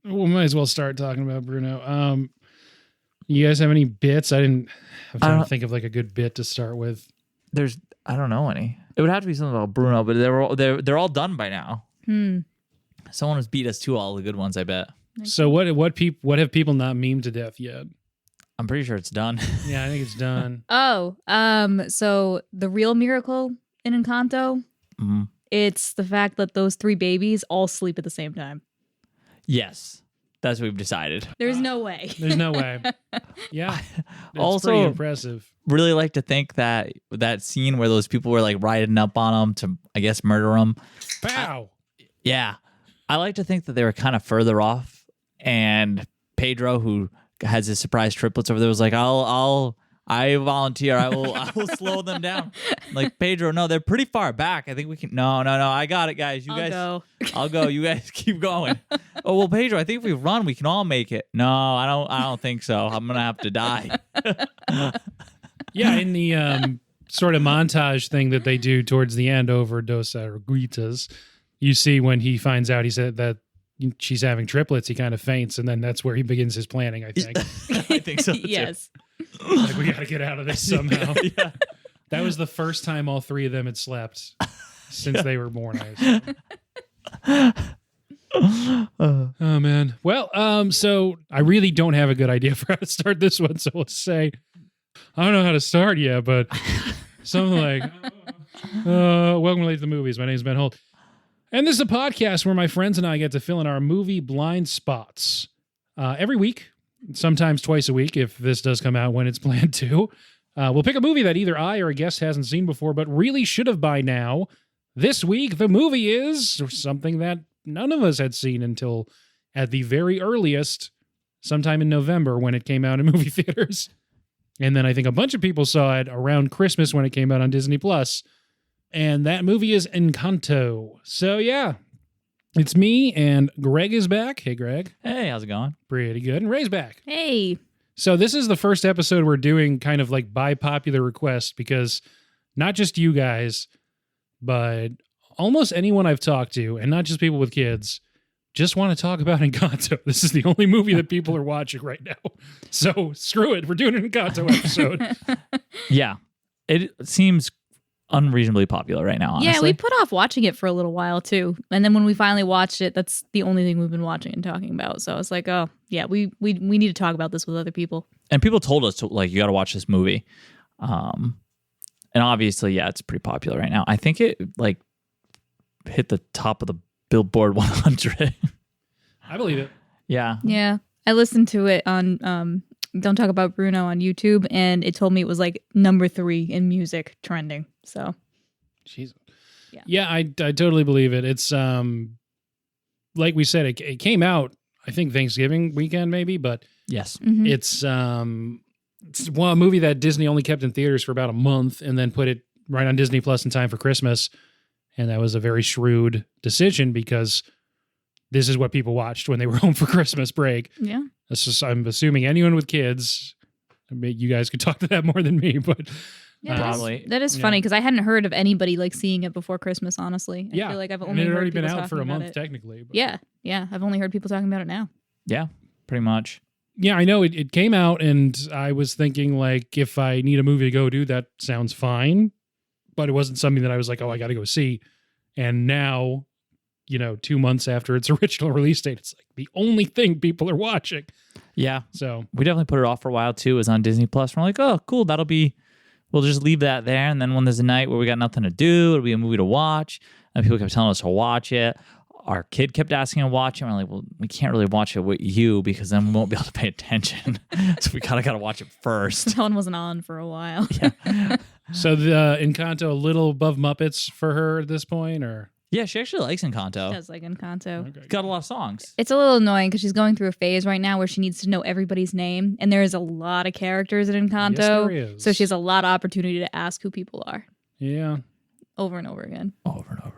We might as well start talking about Bruno. You guys have any bits? I'm trying to think of like a good bit to start with. I don't know any. It would have to be something about Bruno, but they're all done by now. Someone has beat us to all the good ones, I bet. So what have people not memed to death yet? I'm pretty sure it's done. Yeah, I think it's done. So the real miracle in Encanto, it's the fact that those 3 babies all sleep at the same time. Yes, that's what we've decided. There's no way. There's no way. Yeah, it's also pretty impressive. Really like to think that scene where those people were like riding up on them to, I guess, murder them. Pow. Yeah, I like to think that they were kind of further off, and Pedro, who has his surprise triplets over there, was like, I volunteer. I will slow them down. Like, Pedro, no, they're pretty far back. I think we can. No. I got it, guys. I'll go. You guys keep going. Oh, well, Pedro, I think if we run, we can all make it. No, I don't think so. I'm going to have to die. Yeah, in the sort of montage thing that they do towards the end over Dos Arguitas, you see when he finds out he said that she's having triplets, he kind of faints, and then that's where he begins his planning, I think. I think so, too. Yes. Like, we got to get out of this somehow. Yeah. That was the first time all 3 of them had slept since they were born, I assume. Oh, man. Well, so I really don't have a good idea for how to start this one, so let's say, I don't know how to start yet, but something like, welcome late to the movies. My name is Ben Holt. And this is a podcast where my friends and I get to fill in our movie blind spots every week, sometimes twice a week if this does come out when it's planned to. We'll pick a movie that either I or a guest hasn't seen before, but really should have by now. This week, the movie is something that none of us had seen until at the very earliest, sometime in November when it came out in movie theaters. And then I think a bunch of people saw it around Christmas when it came out on Disney+. And that movie is Encanto. So yeah, it's me and Greg is back. Hey, Greg. Hey, how's it going? Pretty good. And Ray's back. Hey. So this is the first episode we're doing kind of like by popular request because not just you guys, but almost anyone I've talked to, and not just people with kids, just want to talk about Encanto. This is the only movie that people are watching right now. So screw it. We're doing an Encanto episode. Yeah. It seems unreasonably popular right now, honestly. Yeah, we put off watching it for a little while too. And then when we finally watched it, that's the only thing we've been watching and talking about. So I was like, oh, yeah, we need to talk about this with other people. And people told us, you got to watch this movie. And obviously, yeah, it's pretty popular right now. I think it hit the top of the Billboard 100. I believe it. Yeah. Yeah. I listened to it on Don't Talk About Bruno on YouTube, and it told me it was like number 3 in music trending. So, jeez. Yeah, I totally believe it. It's like we said, it came out, I think Thanksgiving weekend maybe, but yes, it's a movie that Disney only kept in theaters for about a month and then put it right on Disney Plus in time for Christmas. And that was a very shrewd decision because this is what people watched when they were home for Christmas break. Yeah. I'm assuming anyone with kids, you guys could talk to that more than me, but yeah, probably. That is funny because I hadn't heard of anybody like seeing it before Christmas, honestly. I feel like I've only it had heard already been people out for a talking about month it. technically. But. Yeah. I've only heard people talking about it now. Yeah, pretty much. Yeah, I know it came out and I was thinking like, if I need a movie to go do, that sounds fine. But it wasn't something that I was like, oh, I got to go see. And now, 2 months after its original release date, it's like the only thing people are watching. Yeah. So we definitely put it off for a while too. It was on Disney Plus. We're like, oh, cool. We'll just leave that there. And then when there's a night where we got nothing to do, it'll be a movie to watch. And people kept telling us to watch it. Our kid kept asking to watch it. And we're like, well, we can't really watch it with you because then we won't be able to pay attention. So we kind of got to watch it first. That one wasn't on for a while. Yeah. So the Encanto a little above Muppets for her at this point, or? Yeah, she actually likes Encanto. She does like Encanto. Okay. Got a lot of songs. It's a little annoying because she's going through a phase right now where she needs to know everybody's name, and there is a lot of characters in Encanto. Yes, there is. So she has a lot of opportunity to ask who people are. Yeah. Over and over again. Over and over again.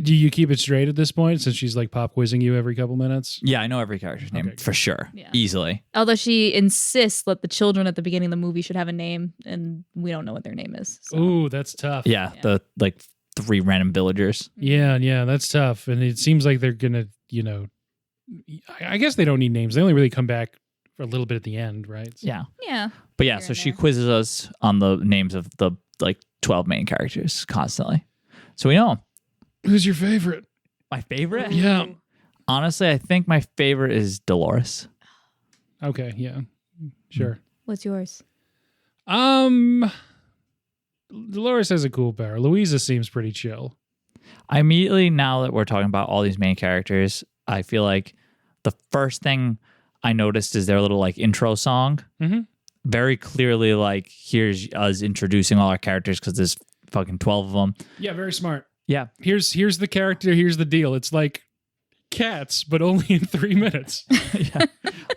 Do you keep it straight at this point since she's like pop quizzing you every couple minutes? Yeah, I know every character's name for sure. Yeah. Easily. Although she insists that the children at the beginning of the movie should have a name, and we don't know what their name is. So. Ooh, that's tough. Yeah, the 3 random villagers. Yeah, that's tough. And it seems like they're going to, I guess they don't need names. They only really come back for a little bit at the end, right? So- Yeah. Yeah. But yeah, Here so and she there. quizzes us on the names of the like 12 main characters constantly. So we know 'em. Who's your favorite? My favorite? Yeah. Honestly, I think my favorite is Dolores. Okay. Yeah. Sure. What's yours? Dolores has a cool power. Louisa seems pretty chill. I immediately, now that we're talking about all these main characters, I feel like the first thing I noticed is their little like intro song. Mm-hmm. Very clearly, like, here's us introducing all our characters because there's fucking 12 of them. Yeah, very smart. Yeah. Here's the character. Here's the deal. It's like Cats, but only in 3 minutes. Yeah.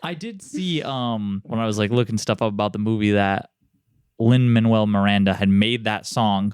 I did see when I was like looking stuff up about the movie that Lin-Manuel Miranda had made that song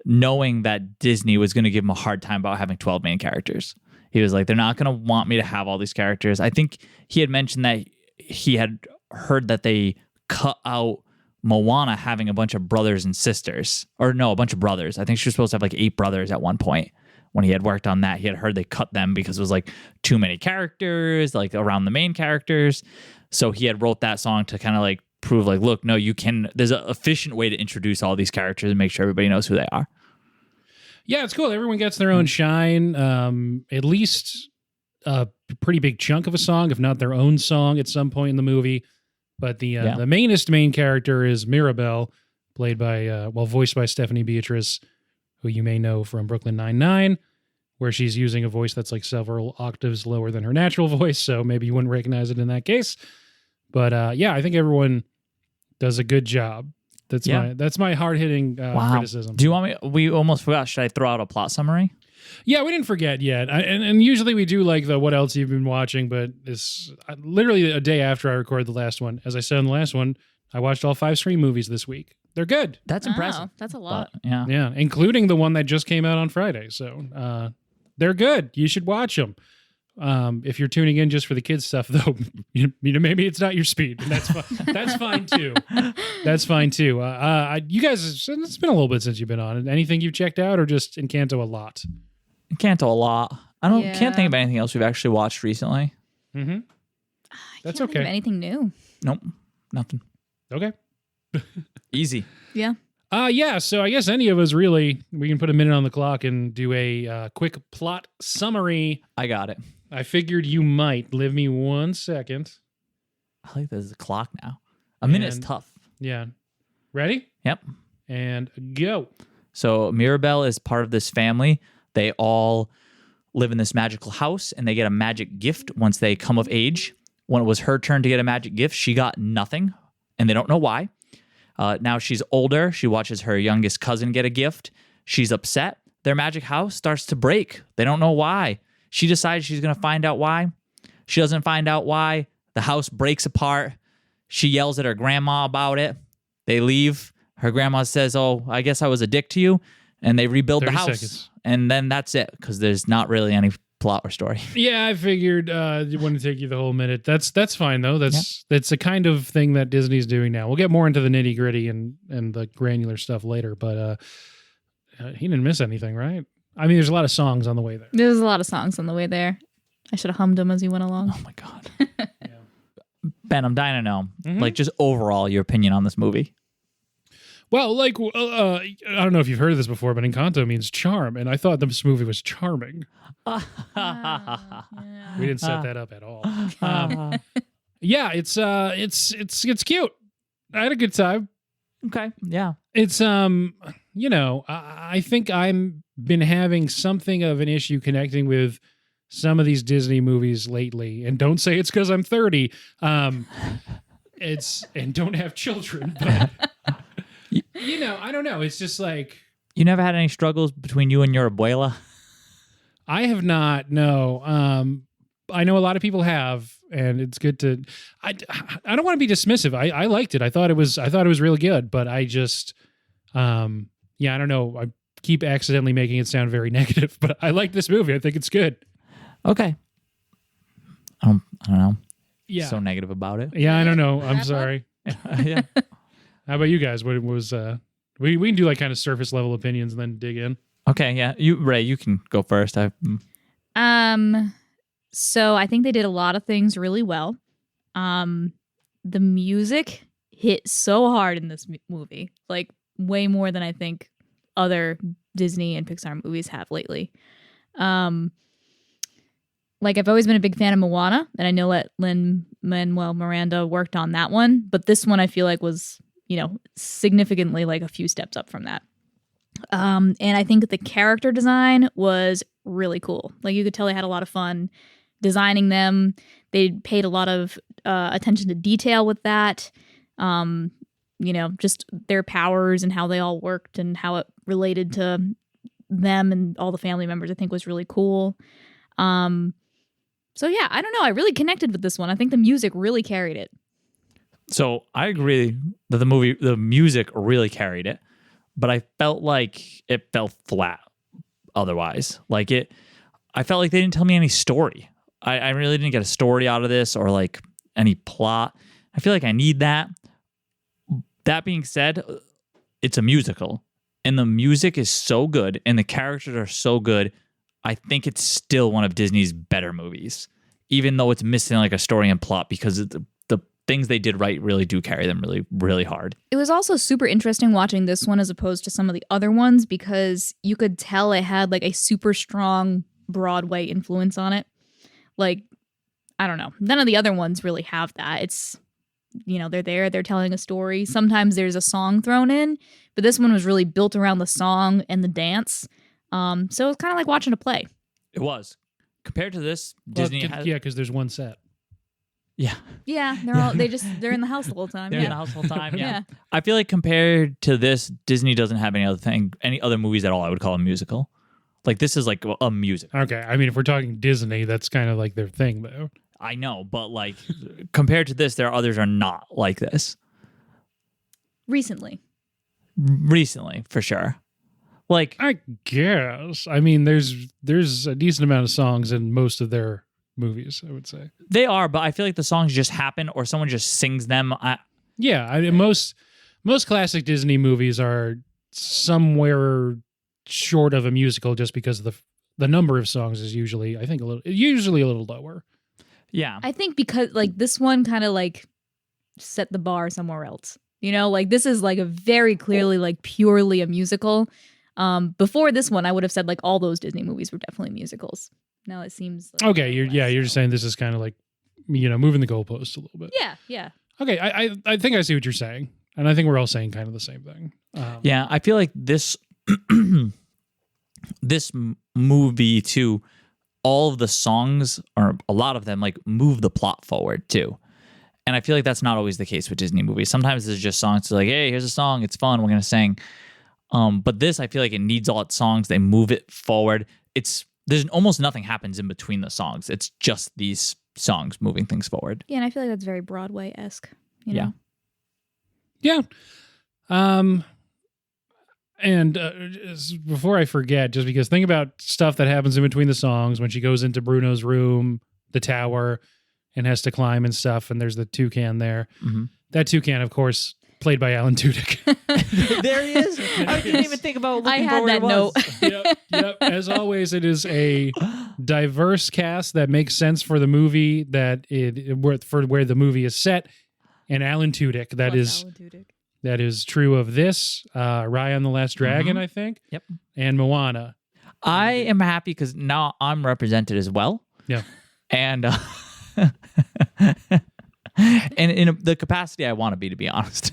knowing that Disney was going to give him a hard time about having 12 main characters. He was like, they're not going to want me to have all these characters. I think he had mentioned that he had heard that they cut out Moana having a bunch of brothers and sisters. Or no, a bunch of brothers. I think she was supposed to have like 8 brothers at one point. When he had worked on that, he had heard they cut them because it was like too many characters, like around the main characters. So he had wrote that song to kind of like prove like, look, no, you can, there's an efficient way to introduce all these characters and make sure everybody knows who they are. Yeah, it's cool. Everyone gets their own shine. At least a pretty big chunk of a song, if not their own song at some point in the movie. But the mainest main character is Mirabelle, played by, voiced by Stephanie Beatrice, who you may know from Brooklyn Nine-Nine, where she's using a voice that's like several octaves lower than her natural voice, so maybe you wouldn't recognize it in that case. But I think everyone does a good job. That's my hard-hitting criticism. Do you want me? We almost forgot. Should I throw out a plot summary? Yeah, we didn't forget yet. And usually we do like the what else you've been watching, but it's literally a day after I recorded the last one. As I said in the last one, I watched all 5 Scream movies this week. They're good. That's impressive. That's a lot. But, yeah. Yeah, including the one that just came out on Friday. So they're good. You should watch them. If you're tuning in just for the kids stuff, though, maybe it's not your speed. And that's fine. That's fine too. That's fine too. You guys, it's been a little bit since you've been on. Anything you've checked out, or just Encanto a lot? Encanto a lot. Can't think of anything else we've actually watched recently. Mm-hmm. That's Can't think of okay. anything new? Nope, nothing. Okay. Easy. Yeah. Yeah, so I guess any of us really, we can put a minute on the clock and do a quick plot summary. I got it. I figured you might. Give me 1 second. I think there's a clock now. A minute's tough. Yeah. Ready? Yep. And go. So Mirabelle is part of this family. They all live in this magical house, and they get a magic gift once they come of age. When it was her turn to get a magic gift, she got nothing, and they don't know why. Now she's older. She watches her youngest cousin get a gift. She's upset. Their magic house starts to break. They don't know why. She decides she's going to find out why. She doesn't find out why. The house breaks apart. She yells at her grandma about it. They leave. Her grandma says, "Oh, I guess I was a dick to you." And they rebuild the 30 house. seconds. And then that's it, because there's not really any plot or story. Yeah, I figured it wouldn't take you the whole minute. That's fine though. That's a kind of thing that Disney's doing now. We'll get more into the nitty gritty and the granular stuff later. But he didn't miss anything, right? I mean, there's a lot of songs on the way there. There's a lot of songs on the way there. I should have hummed them as you went along. Oh my God. Ben, I'm dying to know, like, just overall your opinion on this movie. Well, like, I don't know if you've heard of this before, but Encanto means charm, and I thought this movie was charming. We didn't set that up at all. Yeah, it's cute. I had a good time. Okay. Yeah. It's I think I'm been having something of an issue connecting with some of these Disney movies lately, and don't say it's because I'm 30. It's and don't have children, but I don't know. It's just like You never had any struggles between you and your abuela? I have not. No. I know a lot of people have, and it's good to. I don't want to be dismissive. I liked it. I thought it was really good, but I just, I don't know. I keep accidentally making it sound very negative, but I like this movie. I think it's good. Okay. I don't know. Yeah. So negative about it. Yeah, I don't know. I'm Wrap up? sorry. Yeah. How about you guys? What was we can do like kind of surface level opinions and then dig in. Okay. Yeah. Ray, you can go first. So I think they did a lot of things really well. The music hit so hard in this movie, like way more than I think other Disney and Pixar movies have lately. Like I've always been a big fan of Moana, and I know that Lin-Manuel Miranda worked on that one, but this one I feel like was, significantly like a few steps up from that. And I think the character design was really cool. Like you could tell they had a lot of fun designing them. They paid a lot of attention to detail with that. Just their powers and how they all worked and how it related to them and all the family members, I think was really cool. So yeah, I don't know. I really connected with this one. I think the music really carried it. So I agree that the music really carried it, but I felt like it fell flat otherwise. I felt like they didn't tell me any story. I really didn't get a story out of this or like any plot. I feel like I need that. That being said, it's a musical and the music is so good and the characters are so good. I think it's still one of Disney's better movies, even though it's missing like a story and plot because the things they did right really do carry them really, really hard. It was also super interesting watching this one as opposed to some of the other ones because you could tell it had like a super strong Broadway influence on it. Like, I don't know. None of the other ones really have that. It's, they're telling a story. Sometimes there's a song thrown in, but this one was really built around the song and the dance. So it was kind of like watching a play. It was. Compared to this, Disney has... Yeah, because there's one set. Yeah. Yeah, they're in the house the whole time. They're in the house the whole time, yeah. I feel like compared to this, Disney doesn't have any other movies at all I would call a musical. Like, this is like a music. Okay, I mean, if we're talking Disney, that's kind of like their thing, though. I know, but like, compared to this, others are not like this. Recently, for sure. Like, I guess. I mean, there's a decent amount of songs in most of their movies, I would say. They are, but I feel like the songs just happen or someone just sings them. Most classic Disney movies are somewhere short of a musical just because the number of songs is usually a little lower. Yeah. I think because like this one kind of like set the bar somewhere else. Like this is like a very clearly like purely a musical. Before this one, I would have said like all those Disney movies were definitely musicals. Now it seems like okay. You're just saying this is kind of like moving the goalposts a little bit. Yeah. Okay, I think I see what you're saying, and I think we're all saying kind of the same thing. Yeah, I feel like this this movie too. All of the songs, or a lot of them, like move the plot forward too. And I feel like that's not always the case with Disney movies. Sometimes there's just songs like, hey, here's a song, it's fun, we're gonna sing. But this, I feel like it needs all its songs. They move it forward. There's almost nothing happens in between the songs. It's just these songs moving things forward. Yeah, and I feel like that's very Broadway-esque. Yeah. Yeah. And before I forget, just because think about stuff that happens in between the songs when she goes into Bruno's room, the tower, and has to climb and stuff, and there's the toucan there. Mm-hmm. That toucan, of course, played by Alan Tudyk. There he is. I didn't even think about looking for where he was. Yep. As always, it is a diverse cast that makes sense for the movie for where the movie is set. And Alan Tudyk, that is true of this, Raya and the Last Dragon, I think. Yep. And Moana. I am happy because now I'm represented as well. Yeah. And and in the capacity I want to be honest.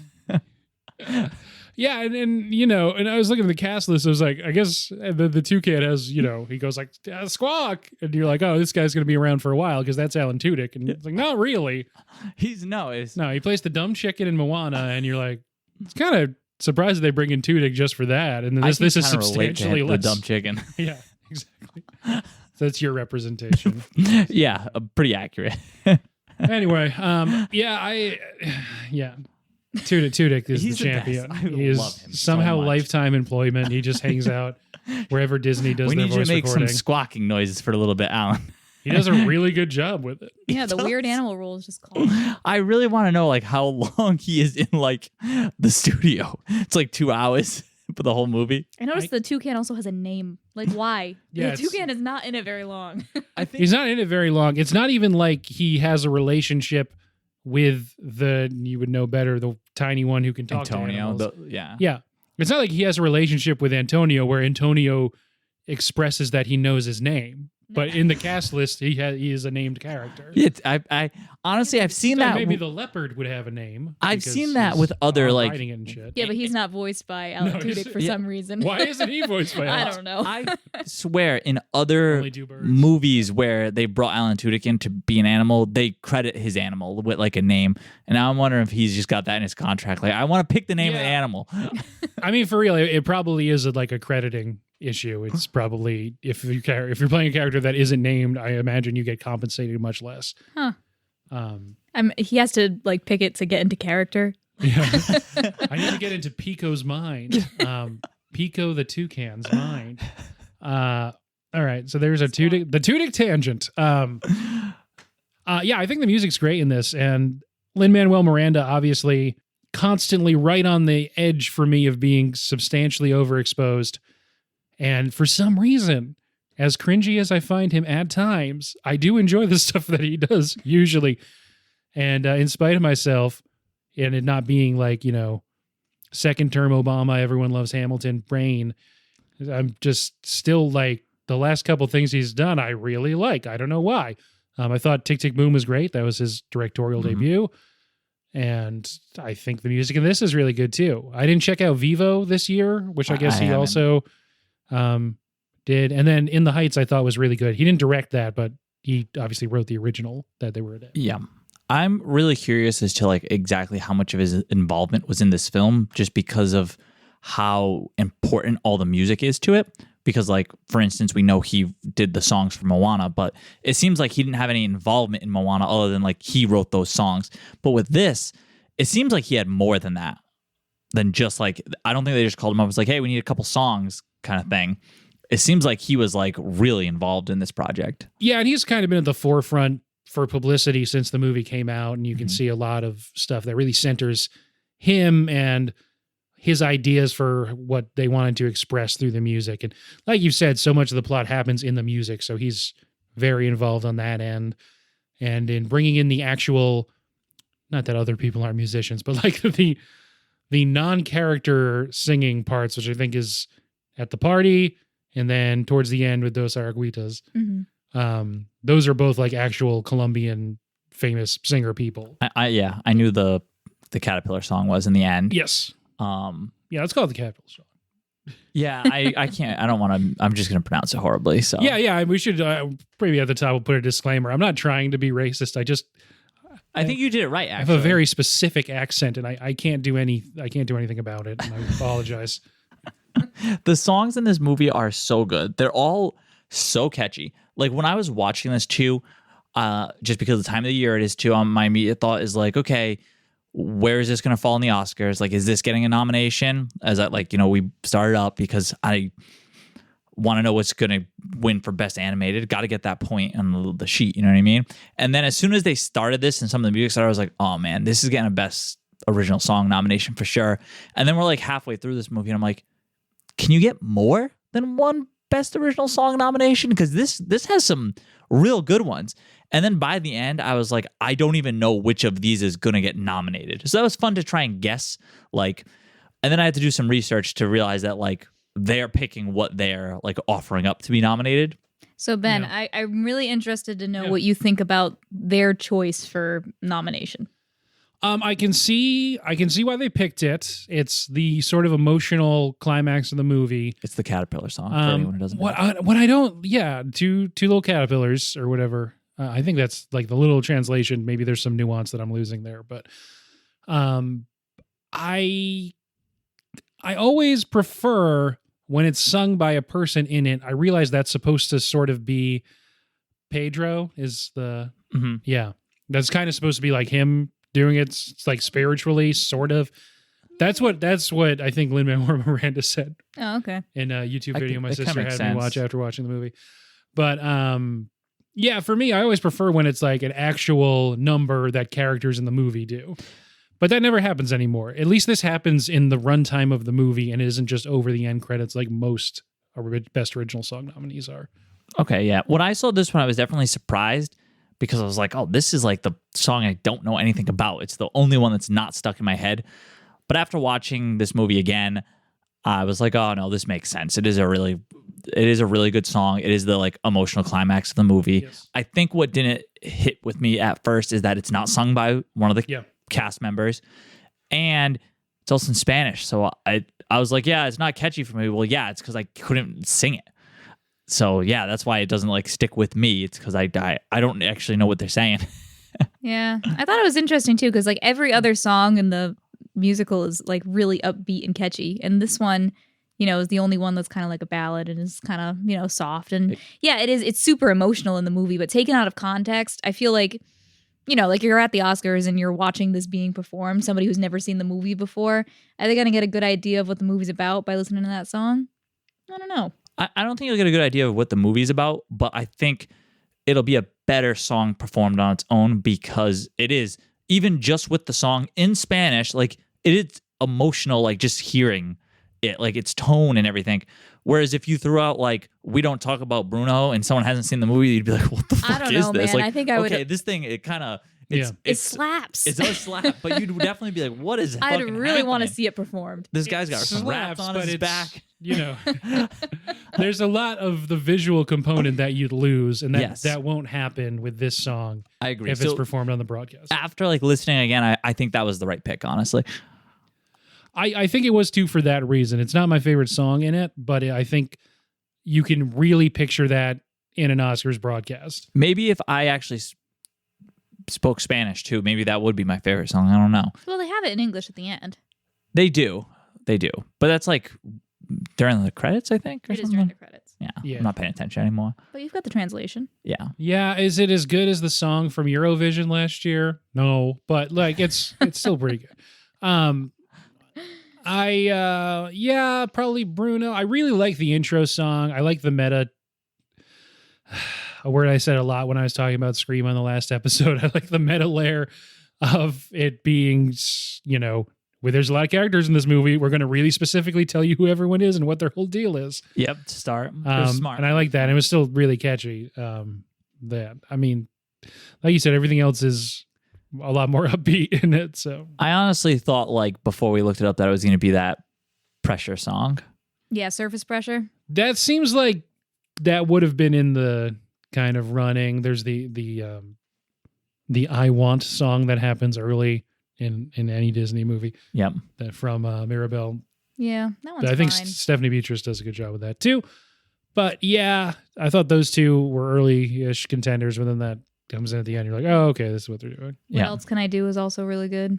Yeah, and I was looking at the cast list. I was like, I guess the toucan has, he goes like squawk, and you're like, oh, this guy's gonna be around for a while because that's Alan Tudyk, and it's like, not really. He plays the dumb chicken in Moana, and you're like, it's kind of surprised that they bring in Tudyk just for that, and then this is substantially less. The dumb chicken. Yeah, exactly. So that's your representation. Yeah, pretty accurate. Anyway, Tudyk is He's the champion. He is somehow lifetime employment. He just hangs out wherever Disney does their voice recording. We need you to make some squawking noises for a little bit, Alan. He does a really good job with it. Yeah, the weird animal role is just called. I really want to know like how long he is in like the studio. It's like 2 hours for the whole movie. I noticed the toucan also has a name. Like, why? Yeah, The toucan is not in it very long. I think He's not in it very long. It's not even like he has a relationship with you would know better, the tiny one who can talk to Antonio. animals. Yeah. Yeah. It's not like he has a relationship with Antonio where Antonio expresses that he knows his name. But in the cast list, he is a named character. I honestly, I've seen So that. maybe the leopard would have a name. I've because seen that he's with other, like- riding it and shit. Yeah, but he's not voiced by Alan No, Tudyk for some reason. Why isn't he voiced by I Alex? don't know. I swear, in other Only two birds. movies where they brought Alan Tudyk in to be an animal, they credit his animal with like a name. And now I'm wondering if he's just got that in his contract. Like, I want to pick the name of the Yeah. animal. I mean, for real, it probably is like a crediting issue. It's probably if you're playing a character that isn't named, I imagine you get compensated much less. Huh. Um, He has to like pick it to get into character. yeah. I need to get into Pico's mind. Pico the toucan's mind. All right, so there's the Tudyk tangent. Yeah, I think the music's great in this, and Lin-Manuel Miranda obviously constantly right on the edge for me of being substantially overexposed. And for some reason, as cringy as I find him at times, I do enjoy the stuff that he does usually. And in spite of myself, and it not being like, second term Obama, everyone loves Hamilton brain, I'm just still like the last couple things he's done, I really like. I don't know why. I thought Tick, Tick, Boom was great. That was his directorial debut. And I think the music in this is really good too. I didn't check out Vivo this year, which I guess he haven't. also did. And then In the Heights I thought was really good. He didn't direct that, but he obviously wrote the original that they were in. Yeah. I'm really curious as to like exactly how much of his involvement was in this film, just because of how important all the music is to it. Because like, for instance, we know he did the songs for Moana, but it seems like he didn't have any involvement in Moana other than like he wrote those songs. But with this, it seems like he had more than that, than just like, I don't think they just called him up. It was like, hey, we need a couple songs kind of thing. It seems like he was like really involved in this project. Yeah, and he's kind of been at the forefront for publicity since the movie came out, and you can see a lot of stuff that really centers him and his ideas for what they wanted to express through the music. And like you said, so much of the plot happens in the music, so he's very involved on that end. And in bringing in the actual, not that other people aren't musicians, but like the non-character singing parts, which I think is at the party and then towards the end with Dos Araguitas. Those are both like actual Colombian famous singer people. I knew the Caterpillar song was in the end. Yes. Yeah, let's call it the Capital Song. Yeah, I can't. I don't want to. I'm just going to pronounce it horribly. So Yeah. We should maybe at the top we'll put a disclaimer. I'm not trying to be racist. I think you did it right. I have Actually, a very specific accent, and I can't do anything about it. And I apologize. the songs in this movie are so good. They're all so catchy. Like when I was watching this too, just because of the time of the year it is too, my immediate thought is like, okay, where is this going to fall in the Oscars? Like, is this getting a nomination? As I we started up because I want to know what's going to win for Best Animated. Got to get that point on the sheet. You know what I mean? And then as soon as they started this and some of the music started, I was like, oh man, this is getting a Best Original Song nomination for sure. And then we're like halfway through this movie and I'm like, can you get more than one Best Original Song nomination? Because this has some real good ones. And then by the end, I was like, I don't even know which of these is going to get nominated. So that was fun to try and guess. And then I had to do some research to realize that they're picking what they're offering up to be nominated. So Ben, Yeah. I'm really interested to know what you think about their choice for nomination. I can see why they picked it. It's the sort of emotional climax of the movie. It's the Caterpillar song for anyone who doesn't know. What I don't, two little caterpillars or whatever. I think that's like the little translation. Maybe there's some nuance that I'm losing there, but I always prefer when it's sung by a person in it. I realize that's supposed to sort of be Pedro is the that's kind of supposed to be like him doing it like spiritually, sort of. That's what I think Lin-Manuel Miranda said. Oh, okay. In a YouTube video my it kinda sister makes had me sense. watch after watching the movie. But yeah, for me, I always prefer when it's like an actual number that characters in the movie do. But that never happens anymore. At least this happens in the runtime of the movie and it isn't just over the end credits like most Best Original Song nominees are. Okay, yeah. When I saw this one, I was definitely surprised because I was like, oh, this is like the song I don't know anything about. It's the only one that's not stuck in my head. But after watching this movie again, I was like, oh no, this makes sense. It is a really good song. It is the like emotional climax of the movie. Yes. I think what didn't hit with me at first is that it's not sung by one of the cast members, and it's also in Spanish. So I was like, yeah, it's not catchy for me. Well, yeah, it's because I couldn't sing it. So yeah, that's why it doesn't like stick with me. It's because I don't actually know what they're saying. Yeah, I thought it was interesting too because like every other song in the musical is like really upbeat and catchy, and this one, you know, is the only one that's kind of like a ballad and is kind of, you know, soft. And yeah, it's super emotional in the movie, but taken out of context, I feel like, you know, like you're at the Oscars and you're watching this being performed, somebody who's never seen the movie before, are they gonna get a good idea of what the movie's about by listening to that song? I don't know. I don't think you'll get a good idea of what the movie's about, but I think it'll be a better song performed on its own because it is, even just with the song in Spanish, like it is emotional, like just hearing it, like its tone and everything. Whereas if you threw out like, we don't talk about Bruno and someone hasn't seen the movie, you'd be like, what the fuck is this? Man. Like, I think I would. Okay, this thing, it kind of, it slaps. It does slap, but you'd definitely be like, what is I'd really want to see it performed. This guy's got slaps straps on his back. You know, there's a lot of the visual component that you'd lose, and that won't happen with this song. I agree. If it's performed on the broadcast. After like listening again, I think that was the right pick, honestly. I think it was too for that reason. It's not my favorite song in it, but I think you can really picture that in an Oscars broadcast. Maybe if I actually spoke Spanish too, maybe that would be my favorite song. I don't know. Well, they have it in English at the end. They do. But that's like during the credits, I think. It is during the credits. Yeah, I'm not paying attention anymore. But you've got the translation. Yeah. Yeah, is it as good as the song from Eurovision last year? No, but like it's still pretty good. Probably Bruno. I really like the intro song. I like the meta. A word I said a lot when I was talking about Scream on the last episode. I like the meta layer of it being, you know, where there's a lot of characters in this movie. We're going to really specifically tell you who everyone is and what their whole deal is. Yep, to start. Smart. And I like that. And it was still really catchy. I mean, like you said, everything else is a lot more upbeat in it. So I honestly thought, like, before we looked it up, that it was going to be that Pressure song. Yeah, Surface Pressure. That seems like that would have been in the kind of running. There's the I Want song that happens early in any Disney movie. Yep. That from Mirabelle. Yeah, that one's I think fine. Stephanie Beatrice does a good job with that too. But yeah, I thought those two were early-ish contenders, but then that comes in at the end. You're like, oh, okay, this is what they're doing. What Else Can I Do is also really good.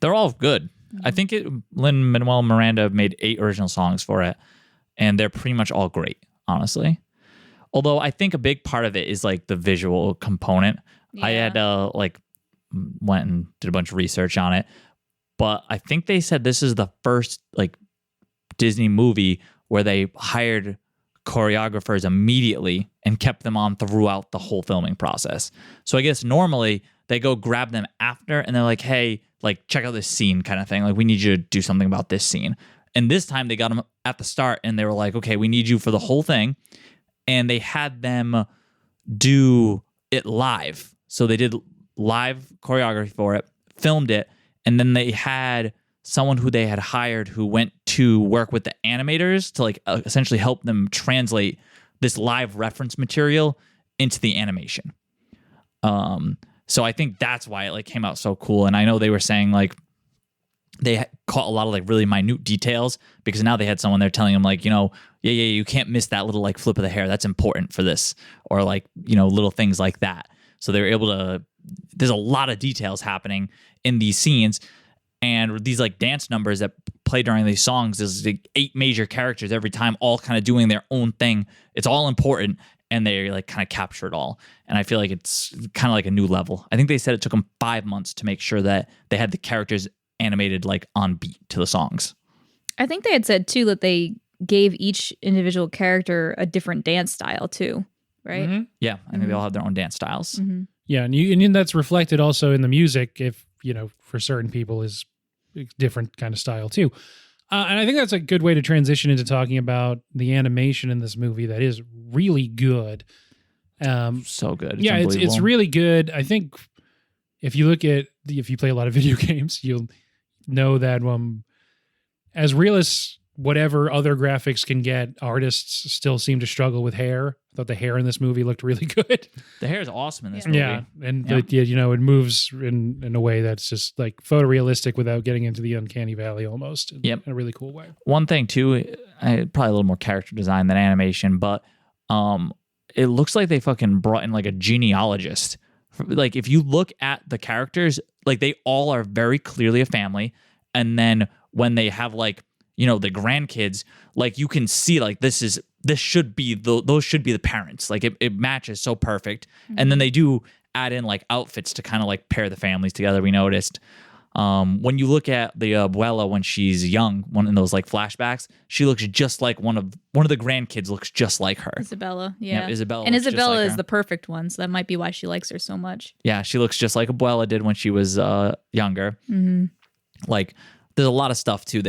They're all good. I think Lin-Manuel Miranda made 8 original songs for it, and they're pretty much all great, honestly. Although I think a big part of it is like the visual component. Yeah. I had went and did a bunch of research on it, but I think they said this is the first like Disney movie where they hired choreographers immediately and kept them on throughout the whole filming process. So I guess normally they go grab them after and they're like, hey, like check out this scene kind of thing. Like we need you to do something about this scene. And this time they got them at the start and they were like, okay, we need you for the whole thing. And they had them do it live. So they did live choreography for it, filmed it, and then they had someone who they had hired who went to work with the animators to like essentially help them translate this live reference material into the animation. So I think that's why it like came out so cool. And I know they were saying like they caught a lot of like really minute details because now they had someone there telling them like, you know, you can't miss that little like flip of the hair. That's important for this, or like, you know, little things like that. So they were able to, there's a lot of details happening in these scenes. And these like dance numbers that play during these songs is like 8 major characters every time, all kind of doing their own thing. It's all important, and they like kind of capture it all. And I feel like it's kind of like a new level. I think they said it took them 5 months to make sure that they had the characters animated like on beat to the songs. I think they had said too that they gave each individual character a different dance style too, right? Mm-hmm. Yeah, I think they all have their own dance styles. Mm-hmm. Yeah, and that's reflected also in the music. If for certain people is a different kind of style too. And I think that's a good way to transition into talking about the animation in this movie that is really good. So good. It's really good. I think if you play a lot of video games, you'll know that as real as whatever other graphics can get, artists still seem to struggle with hair. I thought the hair in this movie looked really good. The hair is awesome in this movie. Yeah, and it moves in a way that's just like photorealistic without getting into the uncanny valley almost. In a really cool way. One thing too, probably a little more character design than animation, but it looks like they fucking brought in like a genealogist. Like if you look at the characters, like they all are very clearly a family, and then when they have like, the grandkids, like you can see like those should be the parents. Like it matches so perfect. Mm-hmm. And then they do add in like outfits to kind of like pair the families together. We noticed when you look at the abuela when she's young, one in those like flashbacks, she looks just like one of the grandkids looks just like her. Isabella, yeah. Isabella, and Isabella is the perfect one, so that might be why she likes her so much. Yeah, she looks just like abuela did when she was younger. Mm-hmm. Like there's a lot of stuff too.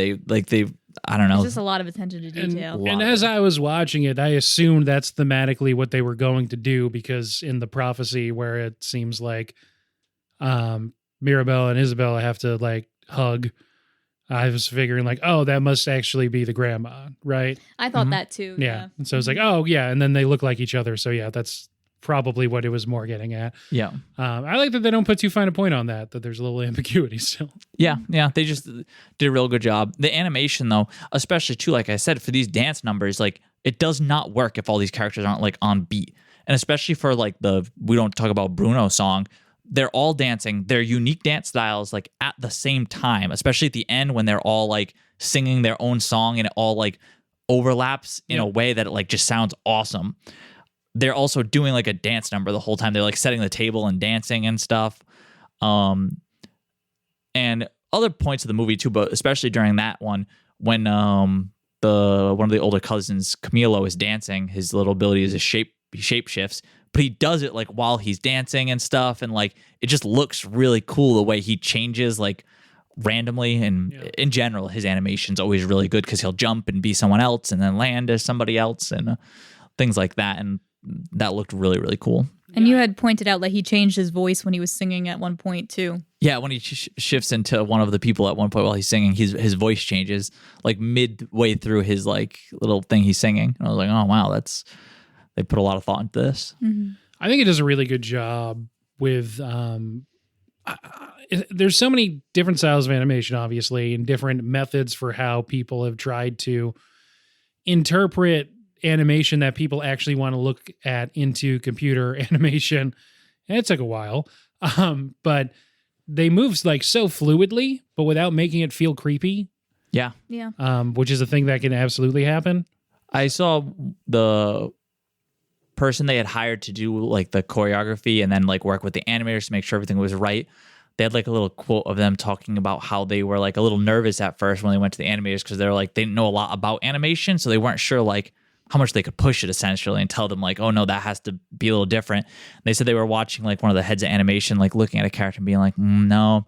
I don't know. There's just a lot of attention to detail. And as I was watching it, I assumed that's thematically what they were going to do, because in the prophecy where it seems like Mirabella and Isabella have to like hug, I was figuring like, oh, that must actually be the grandma, right? I thought that too. Yeah. And so it's like, oh yeah, and then they look like each other. So yeah, that's probably what it was more getting at. Yeah. I like that they don't put too fine a point on that there's a little ambiguity still. Yeah. They just did a real good job. The animation though, especially too, like I said, for these dance numbers, like it does not work if all these characters aren't like on beat. And especially for like we don't talk about Bruno song, they're all dancing their unique dance styles like at the same time, especially at the end when they're all like singing their own song and it all like overlaps in a way that it like just sounds awesome. They're also doing like a dance number the whole time. They're like setting the table and dancing and stuff. And other points of the movie too, but especially during that one, when one of the older cousins, Camilo, is dancing, his little ability is he shape shifts, but he does it like while he's dancing and stuff. And like, it just looks really cool the way he changes like randomly. And in general, his animation's always really good because he'll jump and be someone else and then land as somebody else and things like that. And that looked really, really cool. And you had pointed out that he changed his voice when he was singing at one point too. Yeah, when he shifts into one of the people at one point while he's singing, his voice changes like midway through his like little thing he's singing. And I was like, oh wow, they put a lot of thought into this. Mm-hmm. I think it does a really good job with. There's so many different styles of animation, obviously, and different methods for how people have tried to interpret animation that people actually want to look at into computer animation. And it took a while, but they move like so fluidly, but without making it feel creepy. Yeah. Which is a thing that can absolutely happen. I saw the person they had hired to do like the choreography and then like work with the animators to make sure everything was right. They had like a little quote of them talking about how they were like a little nervous at first when they went to the animators because they're like, they didn't know a lot about animation. So they weren't sure like how much they could push it essentially and tell them like, oh no, that has to be a little different. They said they were watching like one of the heads of animation, like looking at a character and being like, no,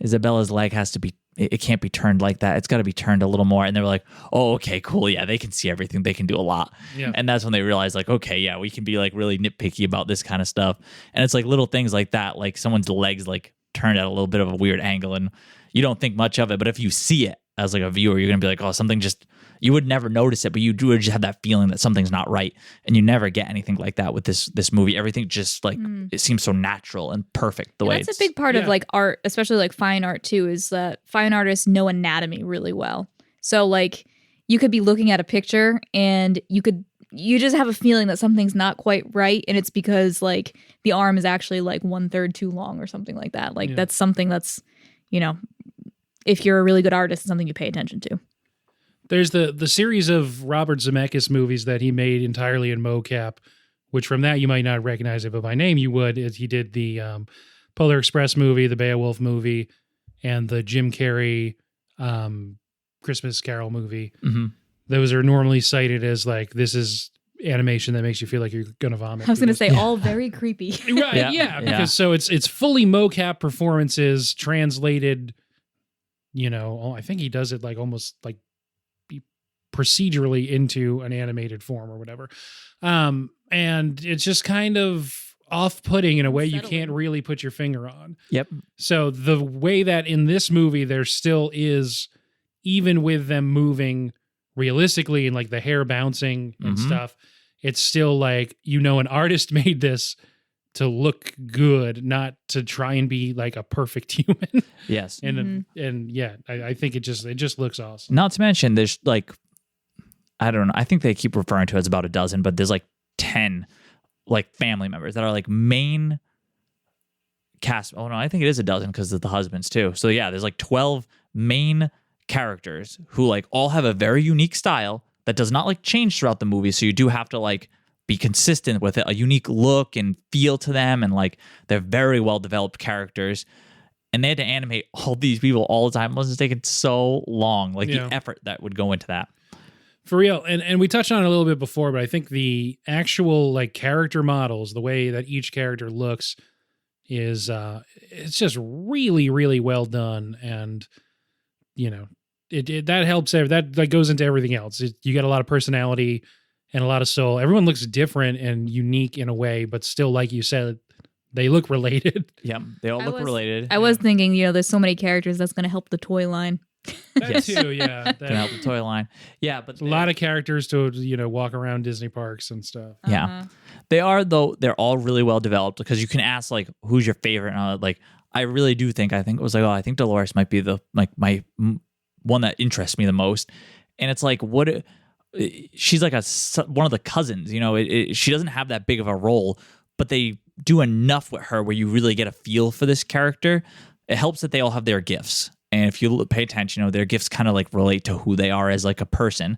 Isabella's leg has to be, it can't be turned like that. It's got to be turned a little more. And they were like, oh, okay, cool. Yeah, they can see everything. They can do a lot. Yeah. And that's when they realized like, okay, yeah, we can be like really nitpicky about this kind of stuff. And it's like little things like that, like someone's legs like turned at a little bit of a weird angle and you don't think much of it. But if you see it as like a viewer, you're going to be like, oh, something just, you would never notice it, but you do just have that feeling that something's not right. And you never get anything like that with this movie. Everything just like, it seems so natural and perfect the way that's a big part of like art, especially like fine art too, is that fine artists know anatomy really well. So like you could be looking at a picture and you just have a feeling that something's not quite right. And it's because like the arm is actually like 1/3 too long or something like that. Like that's something that's, if you're a really good artist, it's something you pay attention to. There's the series of Robert Zemeckis movies that he made entirely in mocap, which from that you might not recognize it, but by name you would. He did the Polar Express movie, the Beowulf movie, and the Jim Carrey Christmas Carol movie. Mm-hmm. Those are normally cited as like, this is animation that makes you feel like you're gonna vomit. I was going to because- say all very creepy. Right, Yeah, yeah, yeah. because so it's fully mocap performances translated. I think he does it like almost like procedurally into an animated form or whatever, and it's just kind of off-putting in a way you can't Unsettling. really put your finger on. Yep. So the way that in this movie there still is, even with them moving realistically and like the hair bouncing and Mhm. stuff, it's still like, an artist made this to look good, not to try and be like a perfect human. Yes. and yeah, I think it just looks awesome. Not to mention, there's like, I don't know. I think they keep referring to it as about a dozen, but there's like 10 like family members that are like main cast. Oh no, I think it is a dozen because of the husbands too. So yeah, there's like 12 main characters who like all have a very unique style that does not like change throughout the movie. So you do have to like be consistent with it, a unique look and feel to them, and like they're very well developed characters. And they had to animate all these people all the time. It must have taken so long, like Yeah. the effort that would go into that. For real. And we touched on it a little bit before, but I think the actual like character models, the way that each character looks is it's just really, really well done. And it that helps that goes into everything else. You got a lot of personality and a lot of soul. Everyone looks different and unique in a way, but still, like you said, they look related. Yeah, they all look related. I was thinking, there's so many characters that's going to help the toy line. That Yes. too, yeah. Can help the toy line. Yeah, but A lot of characters to walk around Disney parks and stuff. Yeah. Uh-huh. they are, though. They're all really well developed because you can ask like, who's your favorite? And like, I really do think it was like, I think Dolores might be the like my one that interests me the most. And it's like, she's like one of the cousins. She doesn't have that big of a role, but they do enough with her where you really get a feel for this character. It helps that they all have their gifts. And if you pay attention, their gifts kind of like relate to who they are as like a person.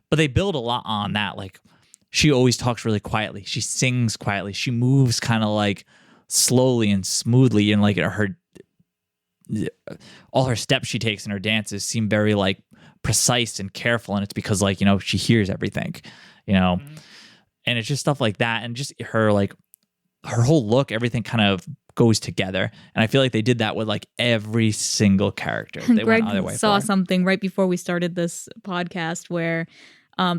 But they build a lot on that. Like, she always talks really quietly. She sings quietly. She moves kind of like slowly and smoothly. And like all her steps she takes in her dances seem very like precise and careful. And it's because like, she hears everything, and it's just stuff like that. And just her whole look, everything kind of goes together. And I feel like they did that with like every single character. They Greg went out of their way saw for. something right before we started this podcast where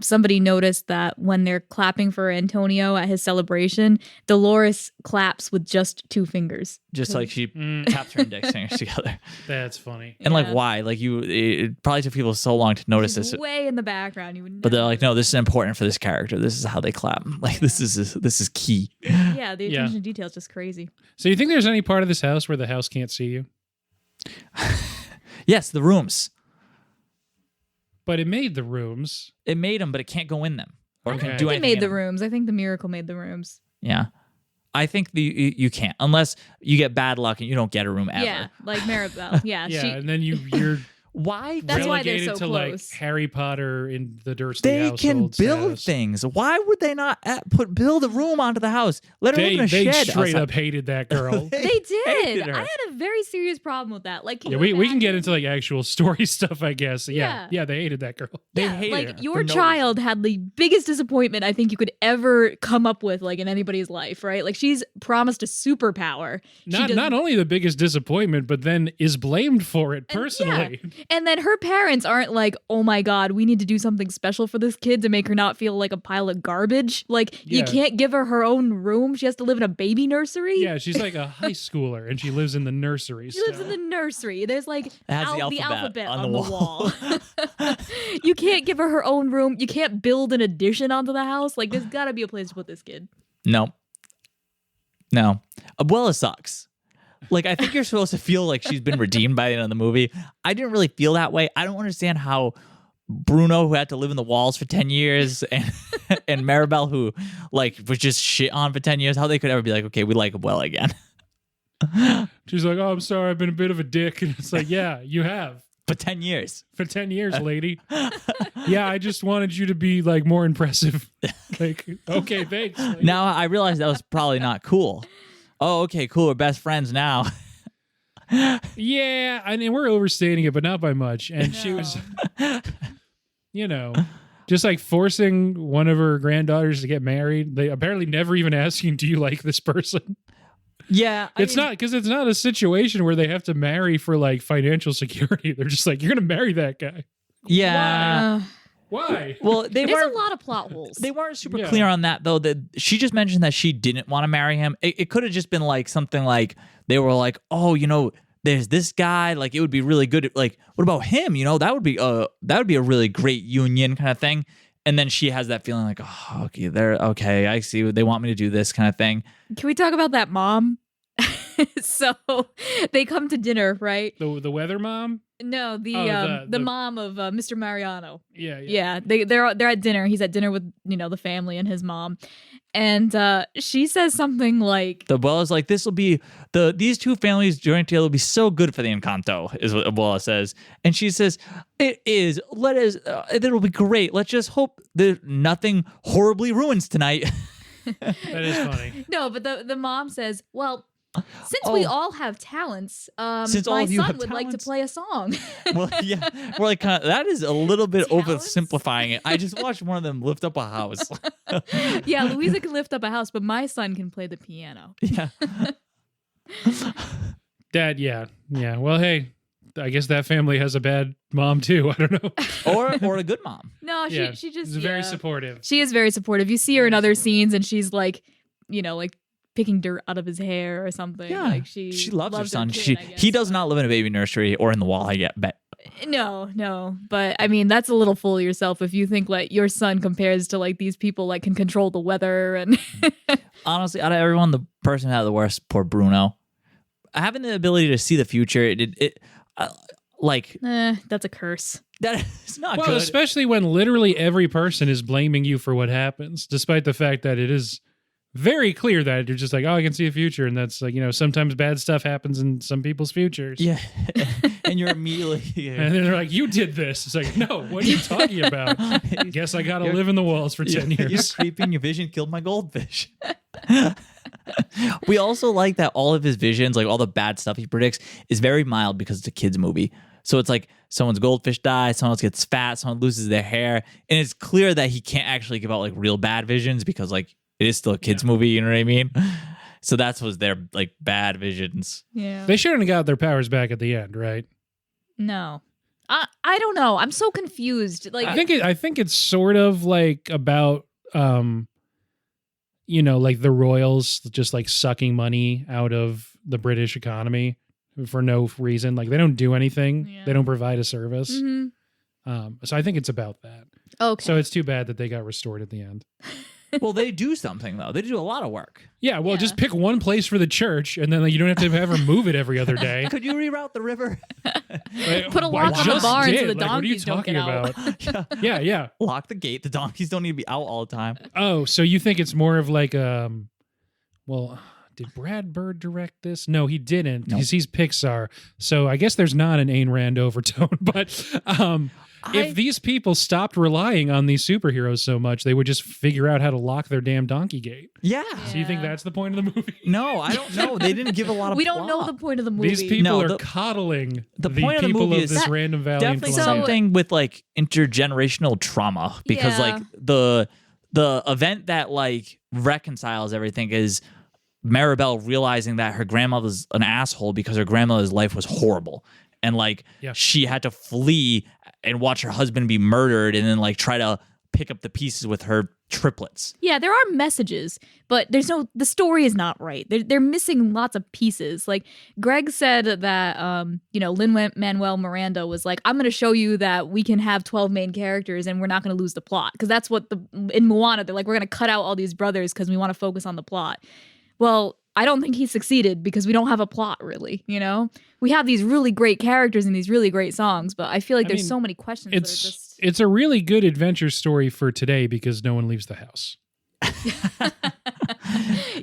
somebody noticed that when they're clapping for Antonio at his celebration, Dolores claps with just 2 fingers. Just like she taps her index fingers together. That's funny. And like, Yeah. why? Like it probably took people so long to notice She's this. way in the background. You would But they're never like, no, this is important for this character. This is how they clap. Like this is key. Yeah, the attention Yeah. to detail is just crazy. So you think there's any part of this house where the house can't see you? Yes, the rooms. But it made the rooms. It made them, but it can't go in them or Okay. can I do They anything. made in the them. rooms. I think the miracle made the rooms. Yeah, I think you can't unless you get bad luck and you don't get a room ever. Yeah, like Maribel. Yeah, Yeah, she. and then you're Why? That's why they're relegated so to close. like Harry Potter in the Dursley They can household build status. things. Why would they not build a room onto the house? Let her live in a They shed. straight outside. up hated that girl. They did. hated her. I had a very serious problem with that. Like, can Yeah, you we can get imagine? into like actual story stuff, I guess. Yeah, Yeah. they hated that girl. They Yeah, hated like her your for no child had the biggest disappointment I think you could ever come up with, like in anybody's life, right? Like she's promised a superpower. She Not doesn't- only the biggest disappointment, but then is blamed for it And- personally. And then her parents aren't like, oh my God, we need to do something special for this kid to make her not feel like a pile of garbage. Like, Yeah. you can't give her own room. She has to live in a baby nursery. Yeah, she's like a high schooler and she lives in the nursery. She lives in the nursery. There's like It has the the alphabet alphabet on on the the wall. You can't give her own room. You can't build an addition onto the house. Like, there's got to be a place to put this kid. No. Abuela sucks. Like, I think you're supposed to feel like she's been redeemed by the end of the movie. I didn't really feel that way. I don't understand how Bruno, who had to live in the walls for 10 years, and and Maribel, who like was just shit on for 10 years, how they could ever be like, okay, we like Abuela again. She's like, oh, I'm sorry, I've been a bit of a dick. And it's like, yeah, you have. For 10 years. For 10 years, lady. Yeah, I just wanted you to be like more impressive. Like, okay, thanks. Like, Now I realize that was probably not cool. Oh, okay, cool. We're best friends now. yeah, I mean, we're overstating it, but not by much. And she was, just like forcing one of her granddaughters to get married. They apparently never even asking, do you like this person? Yeah. It's not a situation where they have to marry for like financial security. They're just like, you're going to marry that guy. Yeah. Why? Well, There's a lot of plot holes. They weren't super clear on that, though. That she just mentioned that she didn't want to marry him. It could have just been like something like they were like, oh, there's this guy. Like it would be really good. Like, what about him? That would be a really great union kind of thing. And then she has that feeling like, oh, okay, I see. They want me to do this kind of thing. Can we talk about that mom? So they come to dinner, right? The weather mom? No, the mom of Mr. Mariano. Yeah. They're at dinner. He's at dinner with the family and his mom, and she says something like, "The Abuela's like this will be these two families joined together will be so good for the Encanto," is what Abuela says, and she says, "It is. It'll be great. Let's just hope that nothing horribly ruins tonight." That is funny. No, but the mom says, "Well, since we all have talents, Since all my of you son have would like to talents." play a song." Well, yeah, we're like that is a little bit oversimplifying it. I just watched one of them lift up a house. Yeah, Louisa can lift up a house, but my son can play the piano. Yeah. Dad, yeah. Well, hey, I guess that family has a bad mom too. I don't know. Or a good mom. No, she just she's very supportive. She is very supportive. You see her in other scenes, and she's like, like picking dirt out of his hair or something. Yeah, like she loves her son. Kid, He does not live in a baby nursery or in the wall. I bet. No, but I mean that's a little full of yourself if you think like your son compares to like these people like can control the weather and. Honestly, out of everyone, the person who had the worst, poor Bruno. Having the ability to see the future, that's a curse. That is not well, good. especially when literally every person is blaming you for what happens, despite the fact that it is very clear that you're just like, oh, I can see the future. And that's like, sometimes bad stuff happens in some people's futures. Yeah. And you're immediately... And then they're like, you did this. It's like, no, what are you talking about? Guess I got to live in the walls for 10 years. You're creeping. Your vision killed my goldfish. We also like that all of his visions, like all the bad stuff he predicts, is very mild because it's a kid's movie. So it's like someone's goldfish dies, someone else gets fat, someone loses their hair. And it's clear that he can't actually give out like real bad visions because like it is still a kid's movie, you know what I mean? So that's was their like bad visions. Yeah. They shouldn't have got their powers back at the end, right? No. I don't know. I'm so confused. Like I think it's sort of like about like the royals just like sucking money out of the British economy for no reason. Like they don't do anything. Yeah. They don't provide a service. Mm-hmm. So I think it's about that. Okay. So it's too bad that they got restored at the end. Well, they do something though. They do a lot of work. Yeah, well, Yeah. just pick one place for the church, and then like, you don't have to ever move it every other day. Could you reroute the river? Like, Put a I lock on the just barn so did. the Like, what are you donkeys don't talking get out. about? Yeah. Lock the gate. The donkeys don't need to be out all the time. Oh, so you think it's more of like well, did Brad Bird direct this? No, he didn't. Nope. He's Pixar. So I guess there's not an Ayn Rand overtone. But if these people stopped relying on these superheroes so much, they would just figure out how to lock their damn donkey gate. Yeah. So you think that's the point of the movie? No, I don't know. They didn't give a lot of we don't know the point of the movie. These people No, are the- coddling the the point of the people movie of is this that- random valley in Definitely Colombia. something with like intergenerational trauma because Yeah. like the event that like reconciles everything is Maribel realizing that her grandmother's an asshole because her grandmother's life was horrible. And like she had to flee and watch her husband be murdered and then like try to pick up the pieces with her triplets. Yeah, there are messages, but the story is not right. They're missing lots of pieces. Like Greg said that, Lin-Manuel Miranda was like, I'm going to show you that we can have 12 main characters and we're not going to lose the plot. Because that's what in Moana, they're like, we're going to cut out all these brothers because we want to focus on the plot. Well, I don't think he succeeded because we don't have a plot really, We have these really great characters and these really great songs, but I feel like there's so many questions that are just... It's a really good adventure story for today because no one leaves the house.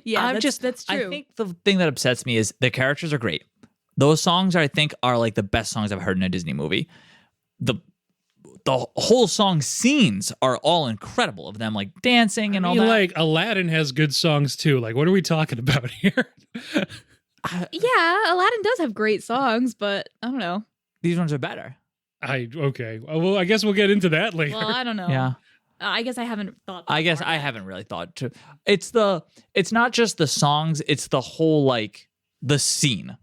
Yeah, that's true. I think the thing that upsets me is the characters are great. Those songs I think are like the best songs I've heard in a Disney movie. The whole song scenes are all incredible of them like dancing and all that. Like Aladdin has good songs too. Like, what are we talking about here? Yeah, Aladdin does have great songs, but I don't know. These ones are better. Okay. Well, I guess we'll get into that later. Well, I don't know. Yeah. I guess I haven't thought. I guess I haven't really thought to. It's not just the songs, it's the whole like the scene.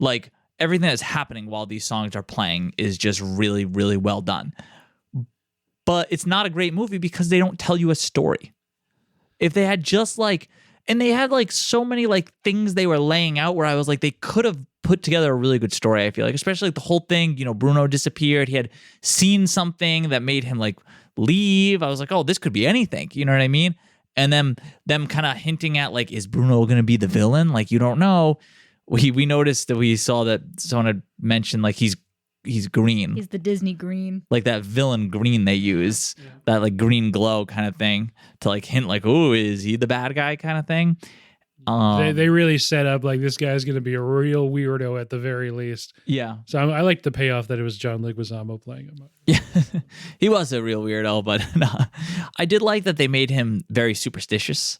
Like everything that's happening while these songs are playing is just really, really well done. But it's not a great movie because they don't tell you a story. If they had just like, and they had like so many like things they were laying out where I was like, they could have put together a really good story, I feel like, especially like the whole thing, you know, Bruno disappeared. He had seen something that made him like leave. I was like, oh, this could be anything. You know what I mean? And then them kind of hinting at like, is Bruno going to be the villain? Like, you don't know. We noticed that we saw that someone had mentioned like he's green. He's the Disney green. Like that villain green they use, that like green glow kind of thing to like hint like, oh, is he the bad guy kind of thing? They really set up like this guy's going to be a real weirdo at the very least. Yeah. So I like the payoff that it was John Leguizamo playing him. Yeah, he was a real weirdo, but I did like that they made him very superstitious.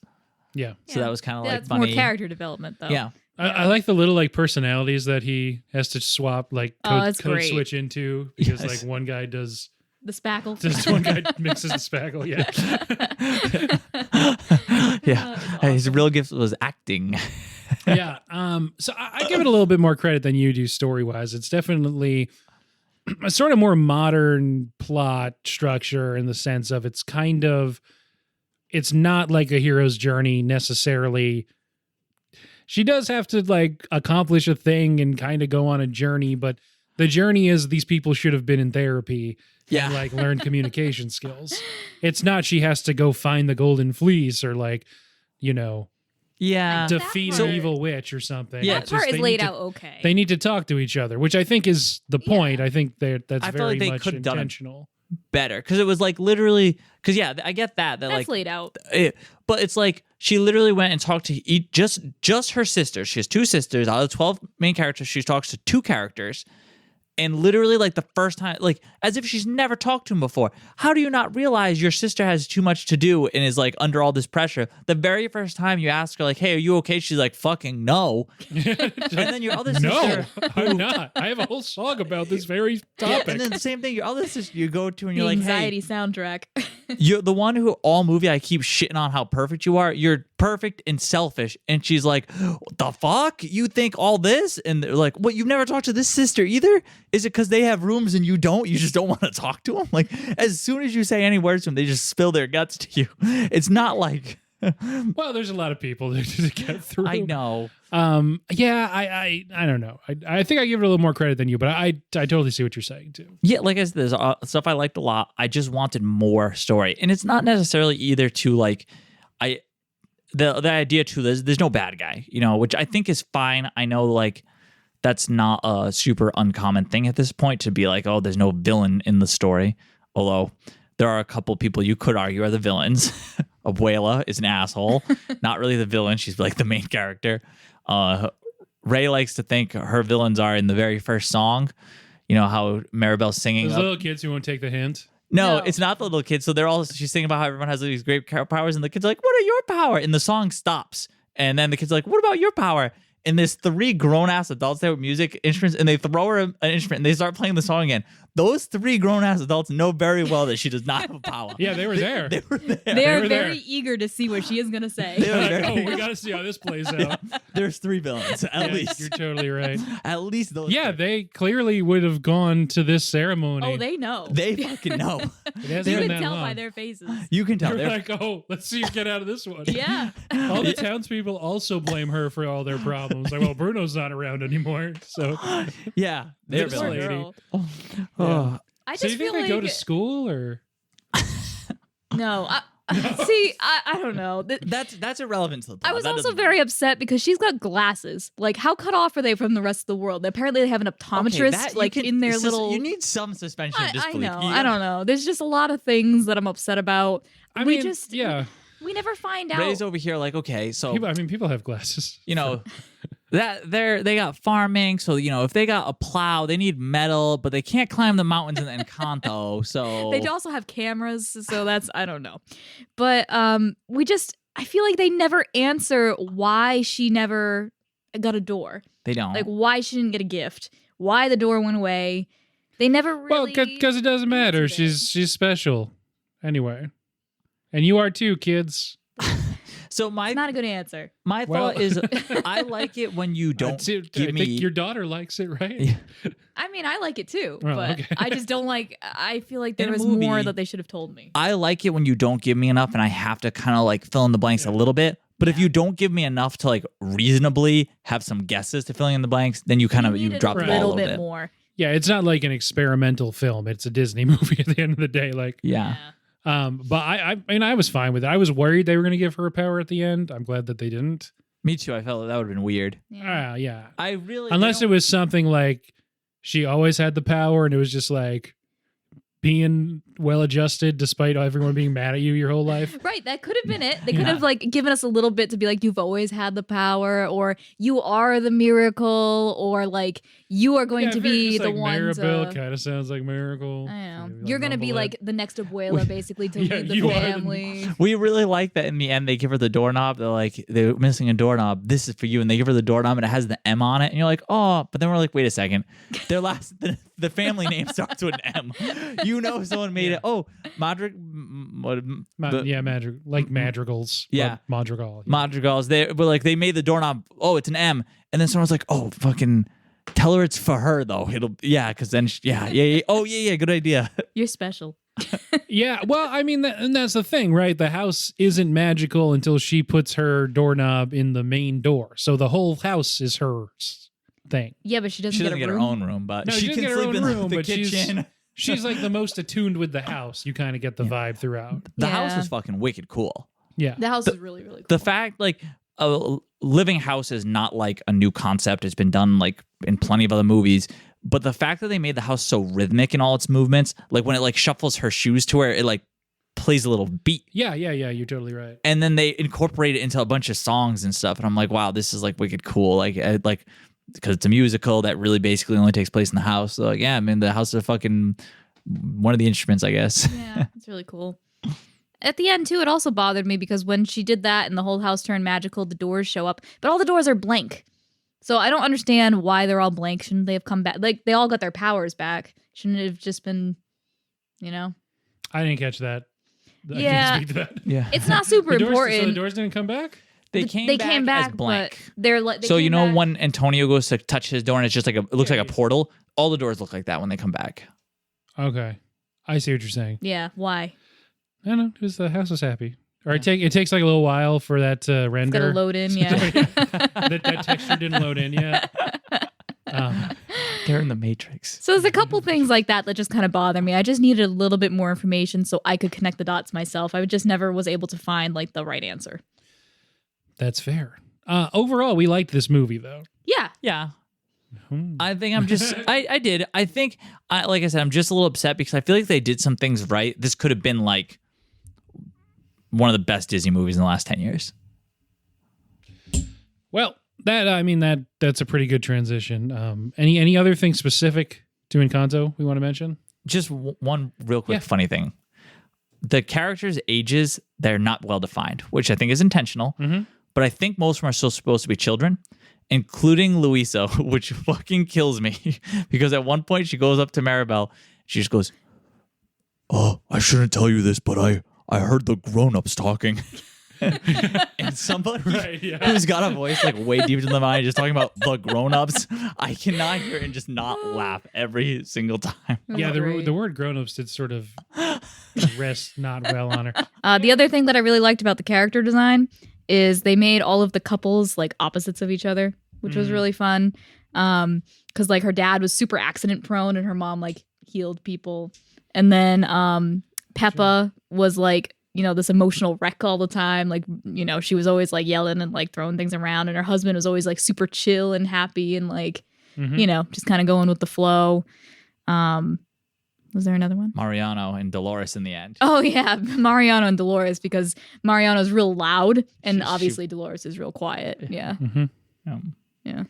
Yeah. So that was kind of like That's funny. more character development, though. Yeah. I like the little like personalities that he has to swap, like code great. switch into because Yes. like one guy does The spackle. just one guy mixes the spackle. Yeah. Yeah. Awesome. His real gift was acting. Yeah. So I give it a little bit more credit than you do story wise. It's definitely a sort of more modern plot structure in the sense of it's not like a hero's journey necessarily. She does have to like accomplish a thing and kind of go on a journey, but the journey is these people should have been in therapy and like learn communication skills. It's not she has to go find the golden fleece or like, you know, defeat That an part- evil witch or something. Yeah. That It's just part is they laid need to- out okay. They need to talk to each other, which I think is the point. I think that's I felt very like they much could have done it intentional. better because it was like literally because I get that That's like laid out. but it's like she literally went and talked to just her sisters. She has two sisters out of the 12 main characters. She talks to two characters. And literally, like the first time, like as if she's never talked to him before. How do you not realize your sister has too much to do and is like under all this pressure? The very first time you ask her, like, "Hey, are you okay?" She's like, "Fucking no." And then your other No, sister, I'm not. I have a whole song about this very yeah, topic. and then the same thing. Your other sister, you go to and The you're like, anxiety "Hey, soundtrack. you're the one who all movie I keep shitting on how perfect you are. You're perfect and selfish." And she's like, "What the fuck? You think all this?" And they're like, "What? You've never talked to this sister either? Is it because they have rooms and you don't? You just don't want to talk to them?" Like as soon as you say any words to them, they just spill their guts to you. It's not like Well, there's a lot of people to get through. I know. Yeah, I don't know. I think I give it a little more credit than you, but I totally see what you're saying too. Yeah, like I said, there's stuff I liked a lot. I just wanted more story, and it's not necessarily either to like the idea too. There's no bad guy, you know, which I think is fine. I know like that's not a super uncommon thing at this point to be like, oh, there's no villain in the story. Although there are a couple people you could argue are the villains. Abuela is an asshole, not really the villain. She's like the main character. Ray likes to think her villains are in the very first song. You know how Maribel's singing. Those little kids who won't take the hint. No, No. it's not the little kids. So she's singing about how everyone has these great powers, and the kids are like, "What are your power?" And the song stops, and then the kids are like, "What about your power?" And there's three grown ass adults there with music instruments, and they throw her an instrument, and they start playing the song again. Those three grown ass adults know very well that she does not have a power. Yeah, they were there. They were there. They're were very there. eager to see what she is going to say. They were Like, very- oh, we got to see how this plays out. There's three villains at Yeah, least. you're totally right. At least those. Yeah, three. they clearly would have gone to this ceremony. Oh, they know. They fucking know. It hasn't You been can that tell long. by their faces. You can tell. They're They're like, oh, let's see you get out of this one. Yeah. All the townspeople also blame her for all their problems. Like, well, Bruno's not around anymore, so yeah. They're This Poor lady. villains. girl. Oh. I So just you think feel they like go to school or? no. See, I don't know. That's irrelevant to the plot. I was That also doesn't very upset because she's got glasses. Like, how cut off are they from the rest of the world? Apparently, they have an optometrist that you like can- in their sus- little. You need some suspension of I disbelief. know. You I don't know. There's just a lot of things that I'm upset about. I we mean, just yeah. we never find out. Ray's over here like, okay, so People have glasses. you know that they got farming, so you know if they got a plow, they need metal, but they can't climb the mountains in Encanto. So They also have cameras, so that's I don't know. But I feel like they never answer why she never got a door. they don't. Like why she didn't get a gift. Why the door went away. They never Well, really because it doesn't matter. answered it. She's special. Anyway, And you are too, kids. So It's not a good answer. my Well- thought is, I like it when you don't I give me. think your daughter likes it, right? Yeah. I mean, I like it too, Well, but okay. I just don't like. I feel like there In a was movie- more that they should have told me. I like it when you don't give me enough, and I have to kind of like fill in the blanks a little bit. But if you don't give me enough to like reasonably have some guesses to filling in the blanks, then you kind of you needed drop a the ball a little little bit bit. more. Yeah, it's not like an experimental film. It's a Disney movie at the end of the day. Like, Yeah. but I mean, I was fine with it. I was worried they were going to give her a power at the end. I'm glad that they didn't. Me too. I felt that would have been weird. Yeah. I really Unless it was something like she always had the power and it was just like being well adjusted despite everyone being mad at you your whole life. Right, that could have been it. They could Yeah. have like given us a little bit to be like, you've always had the power, or you are the miracle, or like you are going Yeah, to very be just the like one. Maribel kind of sounds like Miracle. I know. Maybe You're gonna be mumble like it. the next abuela, basically, to Yeah, lead the you are the- family. We really like that in the end they give her the doorknob. They're like, they're missing a doorknob. This is for you. And they give her the doorknob and it has the M on it. And you're like, oh, but then we're like, wait a second. Their the family name starts with an M. You know someone made it. Oh, Madrig. Madrigals. Yeah. Or Madrigal. Madrigals. They were like, they made the doorknob. Oh, it's an M. And then someone's like, oh, fucking tell her it's for her though. Because then, yeah. Oh, yeah. Good idea. You're special. Yeah, well, I mean, and that's the thing, right? The house isn't magical until she puts her doorknob in the main door. So the whole house is her thing. Yeah, but she doesn't, She doesn't get get a her room. own room, but No, she she can doesn't get her sleep own in room, the but kitchen. She's like the most attuned with the house. You kind of get the vibe throughout. The house Yeah. is fucking wicked cool. Yeah. The house is really, really cool. The fact, like, a living house is not like a new concept. It's been done like in plenty of other movies. But the fact that they made the house so rhythmic in all its movements, like when it like shuffles her shoes to where it like plays a little beat. Yeah, you're totally right. And then they incorporate it into a bunch of songs and stuff. And I'm like, wow, this is like wicked cool. Like because it's a musical that really basically only takes place in the house. So like, yeah, I mean, the house is fucking one of the instruments, I guess. Yeah, it's really cool. At the end, too, it also bothered me because when she did that and the whole house turned magical, the doors show up, but all the doors are blank. So I don't understand why they're all blank. Shouldn't they have come back? Like, they all got their powers back. Shouldn't it have just been, you know? I didn't catch that. I Yeah. can't speak to that. Yeah. It's not super The doors, important. so the doors didn't come back? They They came back, as blank. but they're like. So you know when Antonio goes to touch his door and it's just like it looks Yeah, like a portal. All the doors look like that when they come back. Okay. I see what you're saying. Yeah, why? I don't know, because the house was happy. Or it takes like a little while for that to It's render. gotta load in, yeah. that texture didn't load in yet. They're in the Matrix. So there's a couple things like that just kind of bother me. I just needed a little bit more information so I could connect the dots myself. I just never was able to find like the right answer. That's fair. Overall, we liked this movie, though. Yeah. Yeah. Hmm. I think I'm just I did. I think like I said, I'm just a little upset because I feel like they did some things right. This could have been like one of the best Disney movies in the last 10 years. Well, that's a pretty good transition. Any other thing specific to Encanto we want to mention? Just one real quick Yeah. funny thing. The characters' ages, they're not well defined, which I think is intentional. Mm-hmm. But I think most of them are still supposed to be children, including Luisa, which fucking kills me because at one point she goes up to Maribel. She just goes, "Oh, I shouldn't tell you this, but I heard the grown-ups talking." And somebody Right, yeah. who's got a voice like way deeper than mine just talking about the grown-ups, I cannot hear it and just not laugh every single time. Yeah, Great. the word grown-ups did sort of rest not well on her. The other thing that I really liked about the character design is they made all of the couples like opposites of each other, which was really fun. Because like her dad was super accident prone and her mom like healed people. And then Peppa was like, you know, this emotional wreck all the time. Like, you know, she was always like yelling and like throwing things around. And her husband was always like super chill and happy and like, you know, just kind of going with the flow. Was there another one? Mariano and Dolores in the end. Oh yeah, Mariano and Dolores, because Mariano's real loud and She- obviously Dolores is real quiet. Yeah. Yeah.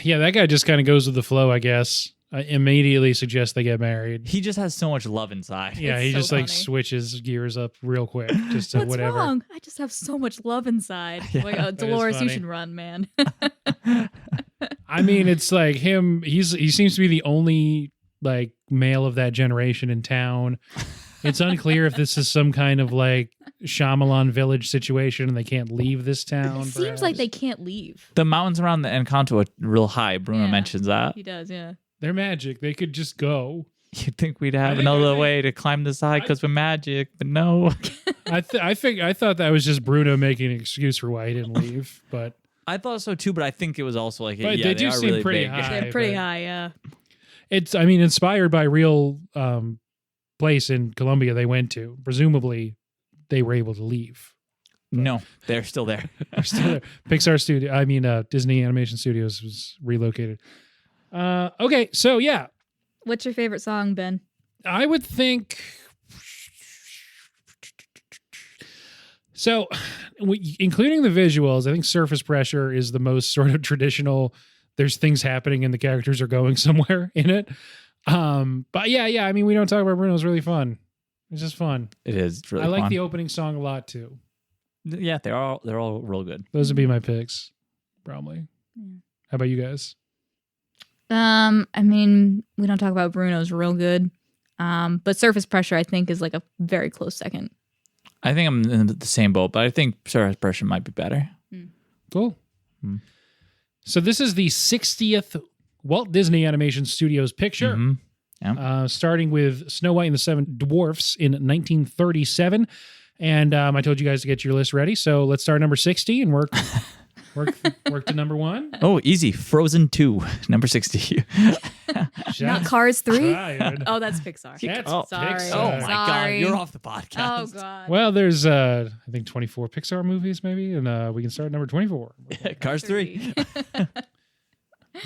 Yeah, that guy just kind of goes with the flow, I guess. Immediately suggests they get married. He just has so much love inside. Yeah, It's he so just like funny. switches gears up real quick, just to What's whatever. wrong? I just have so much love inside. Like, oh, is Dolores, you funny. should run, man. I mean, it's like him. He seems to be the only like male of that generation in town. It's unclear if this is some kind of like Shyamalan village situation and they can't leave this town. It seems perhaps. like they can't leave. The mountains around the Encanto are real high. Bruno Yeah. mentions that. He does, yeah. They're magic. They could just go. You'd think we'd have think- I another think- way to climb the side because we're magic, but no. I thought that was just Bruno making an excuse for why he didn't leave, but I thought so too, but I think it was also like, But yeah, they do are seem really pretty big. high. They're pretty but- high, yeah. it's inspired by real place in Colombia they went to. Presumably, they were able to leave. No, they're still there. They're still there. Pixar studio. Disney Animation Studios was relocated. Okay, so yeah, What's your favorite song, Ben? I would think. So, including the visuals, I think Surface Pressure is the most sort of traditional. There's things happening and the characters are going somewhere in it. But yeah. I mean, We Don't Talk About Bruno is really fun. It's just fun. It is. It's really I like fun. the opening song a lot too. Yeah, they're all real good. Those would be my picks, probably. Yeah. How about you guys? I mean, We Don't Talk About Bruno's real good. But Surface Pressure, I think, is like a very close second. I think I'm in the same boat, but I think Surface Pressure might be better. Cool. Hmm. So this is the 60th Walt Disney Animation Studios picture, Mhm. Yeah. starting with Snow White and the Seven Dwarfs in 1937. And I told you guys to get your list ready. So let's start number 60 and work to number 1. Oh, easy. Frozen 2, number 60. Not Cars 3? Tried. Oh, that's Pixar. That's Oh, sorry. Pixar. Oh my God, Sorry. you're off the Oh, podcast. God. Well, there's I think 24 Pixar movies maybe, and we can start at number 24. Cars 3. That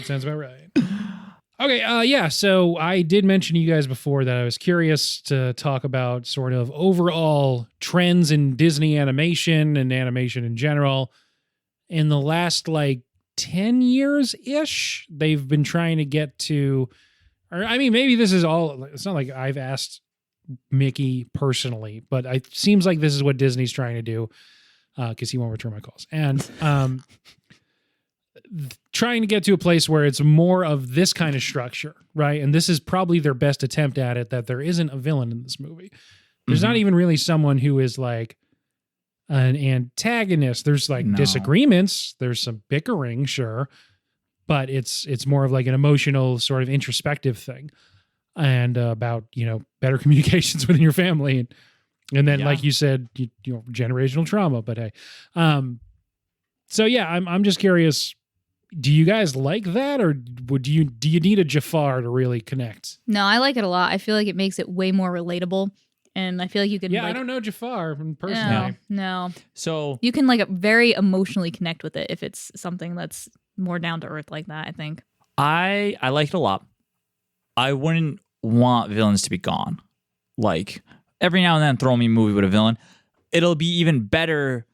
sounds about right. Okay, yeah, so I did mention to you guys before that I was curious to talk about sort of overall trends in Disney animation and animation in general. In the last 10 years-ish, they've been trying to get to, or I mean, maybe this is all, it's not like I've asked Mickey personally, but it seems like this is what Disney's trying to do, because he won't return my calls. And trying to get to a place where it's more of this kind of structure, right? And this is probably their best attempt at it, that there isn't a villain in this movie. There's not even really someone who is like an antagonist. There's No. disagreements, there's some bickering, sure, but it's more of like an emotional sort of introspective thing, and about better communications within your family, and then Yeah. like you said, generational trauma. But hey, so yeah, I'm just curious. Do you guys like that, or do you need a Jafar to really connect? No, I like it a lot. I feel like it makes it way more relatable. And I feel like you could Yeah, I don't know Jafar personally. No. So You can very emotionally connect with it if it's something that's more down to earth like that, I think. I like it a lot. I wouldn't want villains to be gone. Like every now and then throw me a movie with a villain. It'll be even better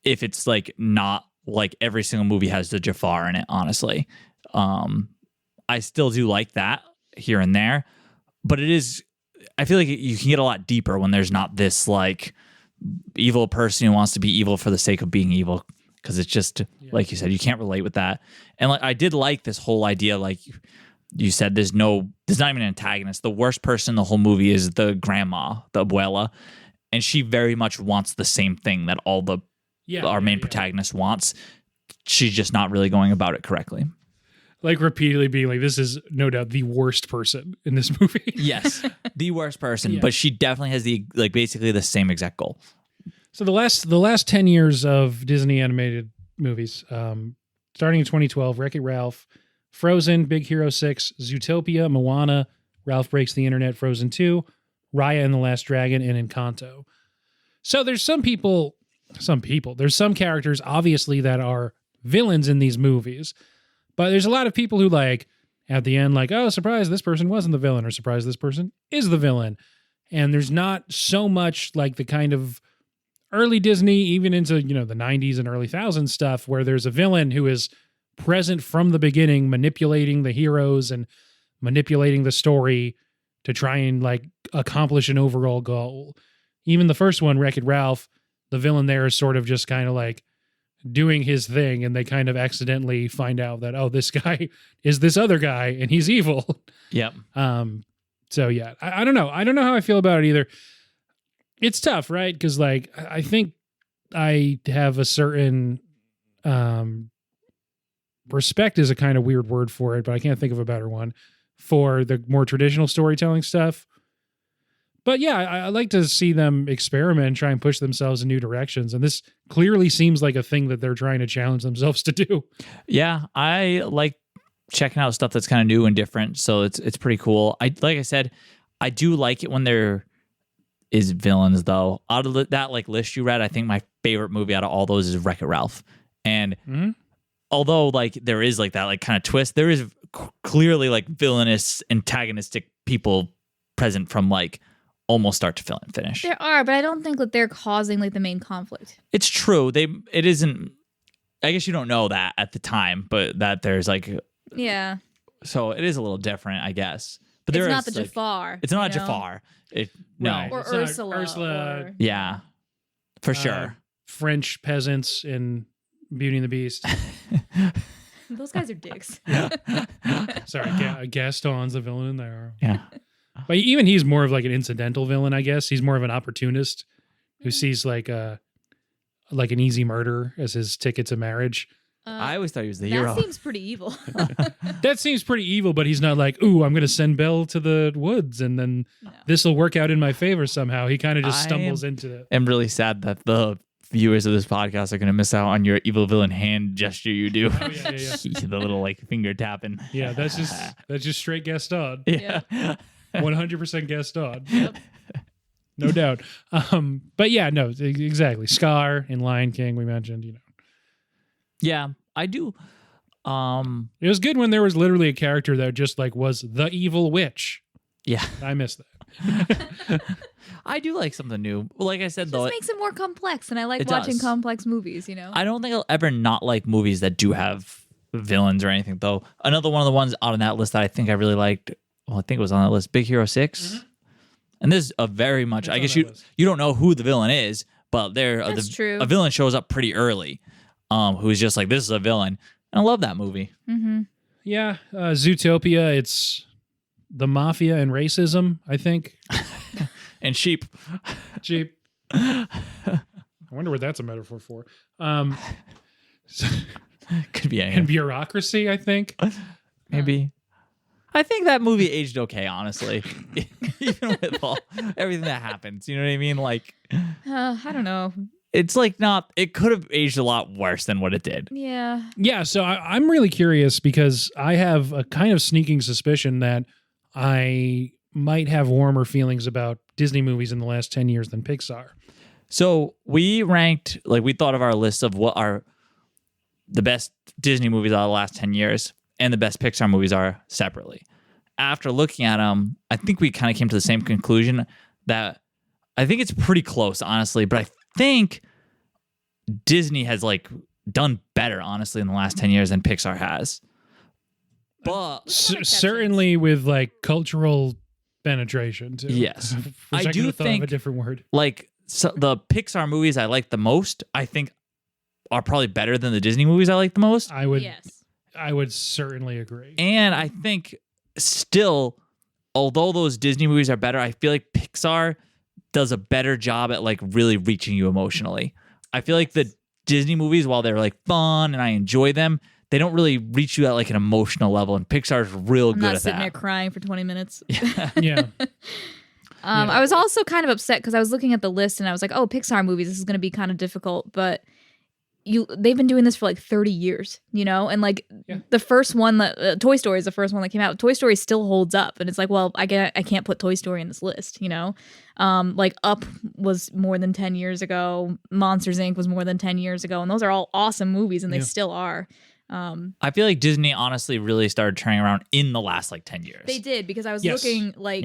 if it's not like every single movie has the Jafar in it, honestly. I still do like that here and there, but I feel like you can get a lot deeper when there's not this evil person who wants to be evil for the sake of being evil, because it's just like you said, you can't relate with that. And I did like this whole idea, like you said, there's not even an antagonist. The worst person in the whole movie is the grandma, the abuela, and she very much wants the same thing that all our main protagonist wants. She's just not really going about it correctly. Repeatedly being like, this is no doubt the worst person in this movie. Yes, the worst person, Yeah. but she definitely has basically the same exact goal. So the last 10 years of Disney animated movies, starting in 2012, Wreck-It Ralph, Frozen, Big Hero 6, Zootopia, Moana, Ralph Breaks the Internet, Frozen 2, Raya and the Last Dragon, and Encanto. So there's there's some characters obviously that are villains in these movies, but there's a lot of people who at the end oh, surprise, this person wasn't the villain, or surprise, this person is the villain. And there's not so much the kind of early Disney, even into the 90s and early thousands stuff, where there's a villain who is present from the beginning, manipulating the heroes and manipulating the story to try and accomplish an overall goal. Even the first one, Wreck-It Ralph, the villain there is sort of just kind of doing his thing, and they kind of accidentally find out that, oh, this guy is this other guy and he's evil. Yep. So yeah, I don't know. I don't know how I feel about it either. It's tough, right? Because like I think I have a certain respect is a kind of weird word for it, but I can't think of a better one for the more traditional storytelling stuff. But yeah, I like to see them experiment and try and push themselves in new directions. And this clearly seems like a thing that they're trying to challenge themselves to do. Yeah, I like checking out stuff that's kind of new and different. So it's pretty cool. Like I said, I do like it when there is villains though. Out of that like list you read, I think my favorite movie out of all those is Wreck-It Ralph. And although like there is like that like kind of twist, there is clearly like villainous, antagonistic people present from like almost start to finish. There are, but I don't think that they're causing like the main conflict. It's true. It isn't. I guess you don't know that at the time, but that there's like yeah. So it is a little different, I guess. But It's there not is, the like, Jafar. It's not you know? Jafar. No. Right. Or It's not Ursula. Or, Yeah, for sure. French peasants in Beauty and the Beast. Those guys are dicks. Sorry, Gaston's the villain in there. Yeah. But even he's more of like an incidental villain, I guess. He's more of an opportunist who sees like an easy murder as his ticket to marriage. I always thought he was the hero. That seems pretty evil. That seems pretty evil, but he's not like, ooh, I'm going to send Belle to the woods and then this will work out in my favor somehow. He kind of just stumbles into it. I'm really sad that the viewers of this podcast are going to miss out on your evil villain hand gesture you do. Oh, yeah. The little like finger tapping. Yeah, that's just straight Gaston. Yeah. 100% Gaston. Yep. No doubt. But yeah, no, exactly. Scar in Lion King, we mentioned, Yeah, I do. It was good when there was literally a character that just like was the evil witch. Yeah. I missed that. I do like something new. Like I said, It though, just makes it more complex, and I like It watching does. complex movies, I don't think I'll ever not like movies that do have villains or anything, though. Another one of the ones out on that list that I think I really liked, well, I think it was on that list, Big Hero 6. Mm-hmm. And this is a very much, It's I on guess that list. you don't know who the villain is, but That's true. a villain shows up pretty early, who's just like, this is a villain. And I love that movie. Mm-hmm. Yeah, Zootopia, it's the mafia and racism, I think. And sheep. Cheap. I wonder what that's a metaphor for. Could be And anything. bureaucracy, I think. Maybe. I think that movie aged okay, honestly. Even with everything that happens. You know what I mean? Like, I don't know. it's like not, it could have aged a lot worse than what it did. Yeah. Yeah, so I'm really curious because I have a kind of sneaking suspicion that I might have warmer feelings about Disney movies in the last 10 years than Pixar. So we ranked, like, we thought of our list of what are the best Disney movies out of the last 10 years and the best Pixar movies are separately. After looking at them, I think we kind of came to the same conclusion that I think it's pretty close, honestly, but I think Disney has like done better, honestly, in the last 10 years than Pixar has. But Certainly with like cultural penetration too. Yes. Which I could do have thought of think- a different word. like the Pixar movies I like the most, I think are probably better than the Disney movies I like the most. I would Yes. I would certainly agree. And I think still, although those Disney movies are better, I feel like Pixar does a better job at like really reaching you emotionally. I feel like the Disney movies, while they're like fun and I enjoy them, they don't really reach you at like an emotional level. And Pixar's real I'm good not at sitting that. there crying for 20 minutes. Yeah. I was also kind of upset because I was looking at the list and I was like, oh, Pixar movies, this is going to be kind of difficult. But they've been doing this for like 30 years, and like the first one that Toy Story is the first one that came out. Toy Story still holds up, and it's like, well, I can't put Toy Story in this list, like Up was more than 10 years ago, Monsters Inc. was more than 10 years ago, and those are all awesome movies, and they still are. I feel like Disney honestly really started turning around in the last like 10 years. They did, because I was Yes. looking like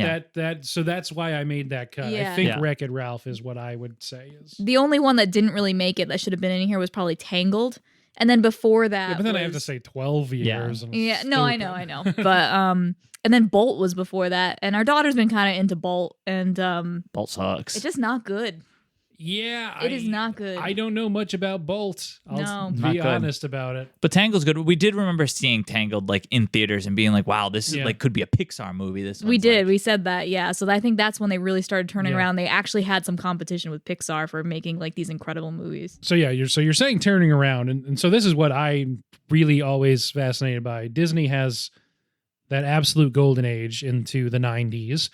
So that's why I made that cut. I Yeah. think Yeah. Wreck-It Ralph is what I would say is. the only one that didn't really make it that should have been in here was probably Tangled, and then before that, Yeah, but then I have to was- say 12 years. and Yeah, it's no, I stupid. know, but and then Bolt was before that, and our daughter's been kind of into Bolt, and Bolt sucks. it's just not good. Yeah, It is not good. I don't know much about Bolt. I'll No. Not be good. honest about it. But Tangled's good. We did remember seeing Tangled like in theaters and being like, "Wow, this is Yeah. like could be a Pixar movie." This We one's, did. like- We said that. Yeah. So I think that's when they really started turning Yeah. around. They actually had some competition with Pixar for making like these incredible movies. So yeah, you're saying turning around, and so this is what I'm really always fascinated by. Disney has that absolute golden age into the 90s,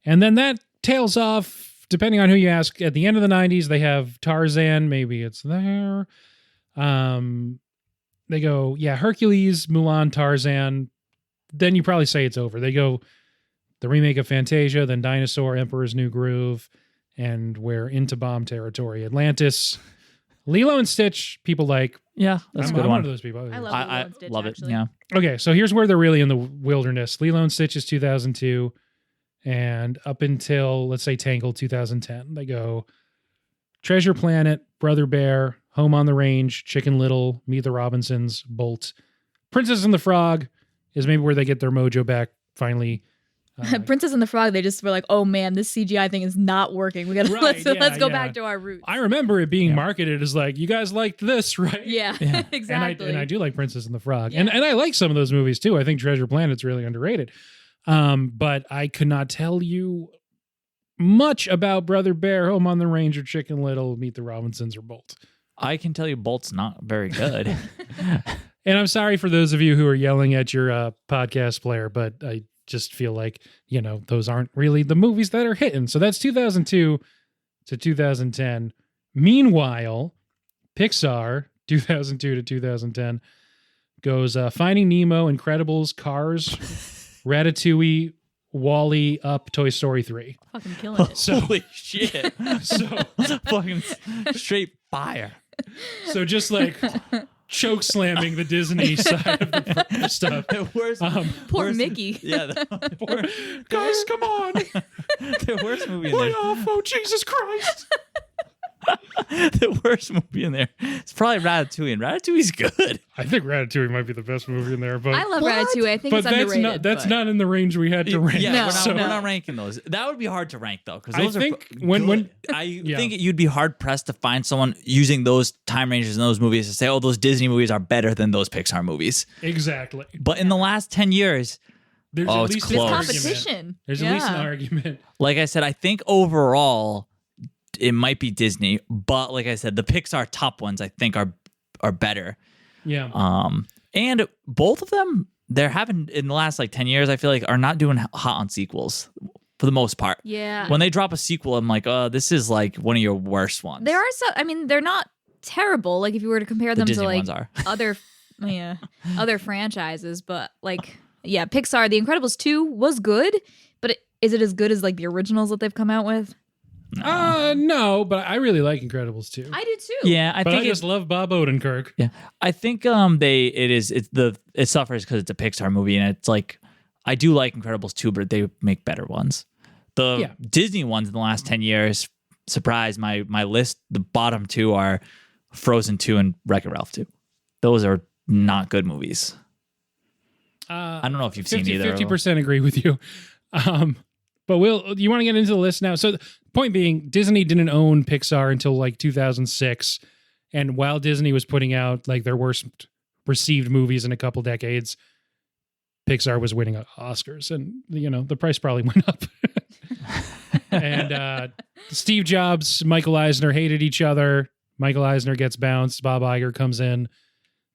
and then that tails off depending on who you ask. At the end of the 90s, they have Tarzan, maybe it's there. They go, yeah, Hercules, Mulan, Tarzan. Then you probably say it's over. They go the remake of Fantasia, then Dinosaur, Emperor's New Groove, and we're into bomb territory. Atlantis, Lilo and Stitch, people like. Yeah, that's I'm a good one one. of those people. I love I Lilo and Stitch, love it. actually. Yeah. Okay, so here's where they're really in the wilderness. Lilo and Stitch is 2002, and up until, let's say, Tangled 2010, they go Treasure Planet, Brother Bear, Home on the Range, Chicken Little, Meet the Robinsons, Bolt. Princess and the Frog is maybe where they get their mojo back finally. Princess and the Frog, they just were like, oh man, this CGI thing is not working. We gotta Right, let's go yeah. back to our roots. I remember it being Yeah. marketed as like, you guys liked this, right? Yeah, Yeah. exactly. And I do like Princess and the Frog. Yeah. And I like some of those movies too. I think Treasure Planet's really underrated. But I could not tell you much about Brother Bear, Home on the Range, or Chicken Little, Meet the Robinsons, or Bolt. I can tell you Bolt's not very good. And I'm sorry for those of you who are yelling at your podcast player, but I just feel like, those aren't really the movies that are hitting. So that's 2002 to 2010. Meanwhile, Pixar, 2002 to 2010, goes Finding Nemo, Incredibles, Cars, Ratatouille, Wall-E, Up, Toy Story 3. Fucking killing it. So, Holy shit. so, Fucking straight fire. so just like choke slamming the Disney side of the stuff. The worst, Poor worst- Mickey. Yeah. Guys, come on. The worst movie in Lay there. off. Oh, Jesus Christ. The worst movie in there. It's probably Ratatouille, and Ratatouille's good. I think Ratatouille might be the best movie in there, but I love Ratatouille. I think but it's that's underrated. that's but- not in the range we had to rank. Yeah, No, we're no. not ranking those. That would be hard to rank though, because I those think are when I think you'd be hard pressed to find someone using those time ranges in those movies to say, "Oh, those Disney movies are better than those Pixar movies." Exactly. But in the last 10 years, There's Oh, at it's least There's an close. argument. competition. There's yeah. at least an argument. like I said, I think overall it might be Disney, but like I said, the Pixar top ones I think are better. Yeah. And both of them, they're having in the last like 10 years, I feel like are not doing hot on sequels for the most part. Yeah. When they drop a sequel, I'm like, this is like one of your worst ones. There are some. I mean, they're not terrible. Like if you were to compare The them Disney to like ones are. other franchises, but like Pixar, The Incredibles 2 was good, but is it as good as like the originals that they've come out with? No, but I really like Incredibles too. I do too. Yeah, I but think I just love Bob Odenkirk. Yeah, I think it suffers because it's a Pixar movie, and it's like I do like Incredibles 2, but they make better ones. The Disney ones in the last 10 years, surprise, my list, the bottom two are Frozen 2 and Wreck-It Ralph 2. Those are not good movies. I don't know if you've seen either. 50% agree with you. But you want to get into the list now? So the point being, Disney didn't own Pixar until like 2006. And while Disney was putting out like their worst received movies in a couple decades, Pixar was winning Oscars. And, the price probably went up. And Steve Jobs, Michael Eisner hated each other. Michael Eisner gets bounced. Bob Iger comes in.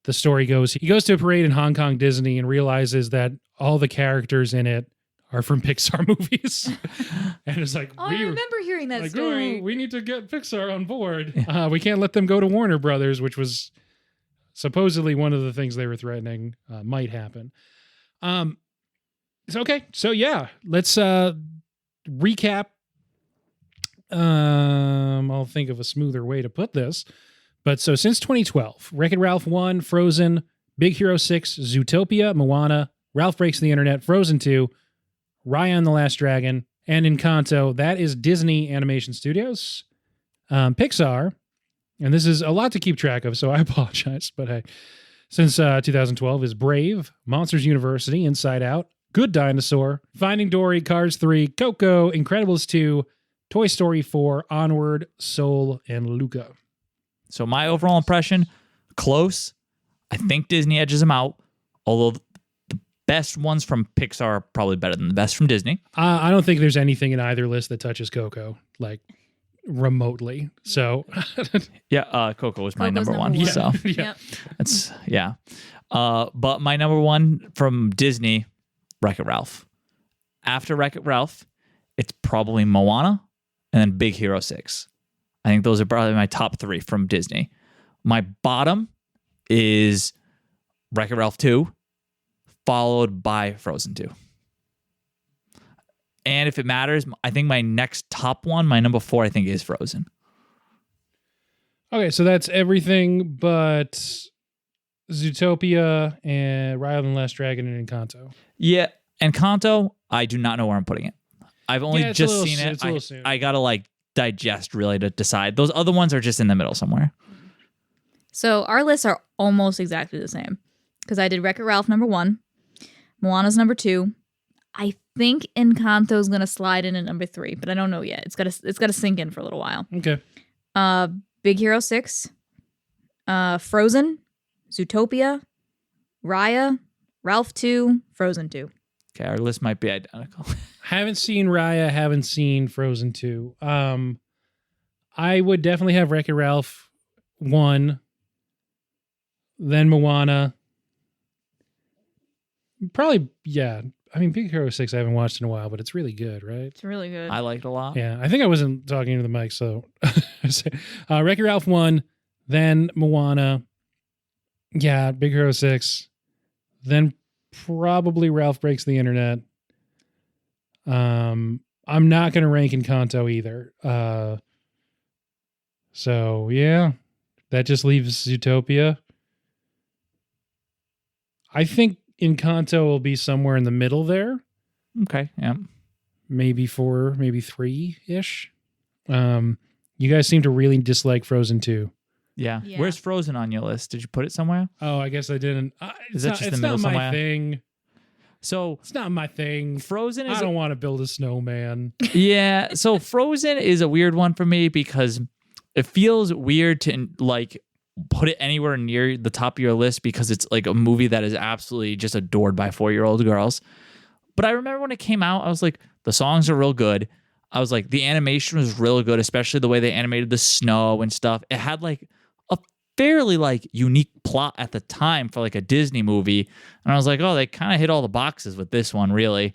The story goes, he goes to a parade in Hong Kong Disney and realizes that all the characters in it are from Pixar movies. And it's like, I remember hearing that like, story. "Oh, we need to get Pixar on board. We can't let them go to Warner Brothers," which was supposedly one of the things they were threatening might happen. So yeah, let's recap. I'll think of a smoother way to put this. But so since 2012, Wreck-It Ralph 1, Frozen, Big Hero 6, Zootopia, Moana, Ralph Breaks the Internet, Frozen 2, Raya and the Last Dragon, and Encanto. That is Disney Animation Studios. Pixar, and this is a lot to keep track of, so I apologize, but hey, since 2012 is Brave, Monsters University, Inside Out, Good Dinosaur, Finding Dory, Cars 3, Coco, Incredibles 2, Toy Story 4, Onward, Soul, and Luca. So my overall impression, close. I think Disney edges them out, although the best ones from Pixar are probably better than the best from Disney. I don't think there's anything in either list that touches Coco, like remotely. So Yeah, Coco was my Coco's number one. one. So yeah. Yep. that's but my number one from Disney, Wreck-It Ralph. After Wreck-It Ralph, it's probably Moana and then Big Hero 6. I think those are probably my top 3 from Disney. My bottom is Wreck-It Ralph 2, followed by Frozen 2. And if it matters, I think my next top one, my number 4, I think is Frozen. Okay, so that's everything but Zootopia and Raya and the Last Dragon and Encanto. Yeah, Encanto, I do not know where I'm putting it. I've only Yeah, it's just a little seen soon- it. it's a little soon. I gotta like digest really to decide. Those other ones are just in the middle somewhere. So our lists are almost exactly the same because I did Wreck-It Ralph number 1, Moana's number 2. I think Encanto's gonna slide in at number 3, but I don't know yet. It's gotta sink in for a little while. Okay. Big Hero 6, Frozen, Zootopia, Raya, Ralph 2, Frozen 2. Okay, our list might be identical. Haven't seen Raya, haven't seen Frozen 2. I would definitely have Wreck-It Ralph 1, then Moana. Probably, yeah. I mean, Big Hero 6 I haven't watched in a while, but it's really good, right? It's really good. I liked it a lot. Yeah, I think I wasn't talking into the mic, so Wreck-It Ralph 1, then Moana. Yeah, Big Hero 6, then probably Ralph Breaks the Internet. I'm not going to rank Encanto either. So, yeah, that just leaves Zootopia. I think Encanto will be somewhere in the middle there. Okay, yeah. Maybe 4, maybe 3-ish. You guys seem to really dislike Frozen 2. Yeah. Yeah. Where's Frozen on your list? Did you put it somewhere? Oh, I guess I didn't. Is that It's just the not middle my somewhere? thing. So It's not my thing. Frozen is I don't want to build a snowman. yeah. So Frozen is a weird one for me because it feels weird to like put it anywhere near the top of your list because it's like a movie that is absolutely just adored by 4-year-old girls. But I remember when it came out, I was like, the songs are real good. I was like, the animation was real good, especially the way they animated the snow and stuff. It had like a fairly like unique plot at the time for like a Disney movie. And I was like, oh, they kind of hit all the boxes with this one, really.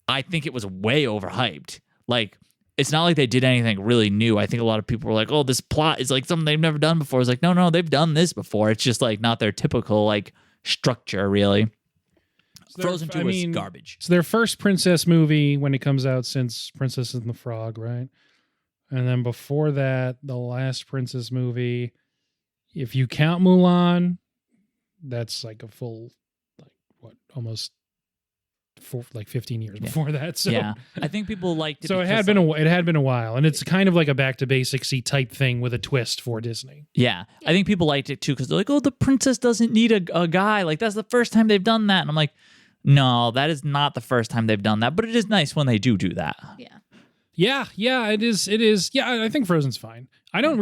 I think it was way overhyped. Like, it's not like they did anything really new. I think a lot of people were like, oh, this plot is like something they've never done before. It's like, no, they've done this before. It's just like not their typical like structure, really. Frozen 2 was garbage. It's their first princess movie when it comes out since Princess and the Frog, right? And then before that, the last princess movie, if you count Mulan, that's like a full, like what, almost 15 years before that. So Yeah, I think people liked it. So it because, had been a while, and it's kind of like a back to basicsy type thing with a twist for Disney. Yeah, I think people liked it too because they're like, oh, the princess doesn't need a guy. Like that's the first time they've done that, and I'm like, no, that is not the first time they've done that. But it is nice when they do that. Yeah. Yeah, it is. Yeah, I think Frozen's fine. I don't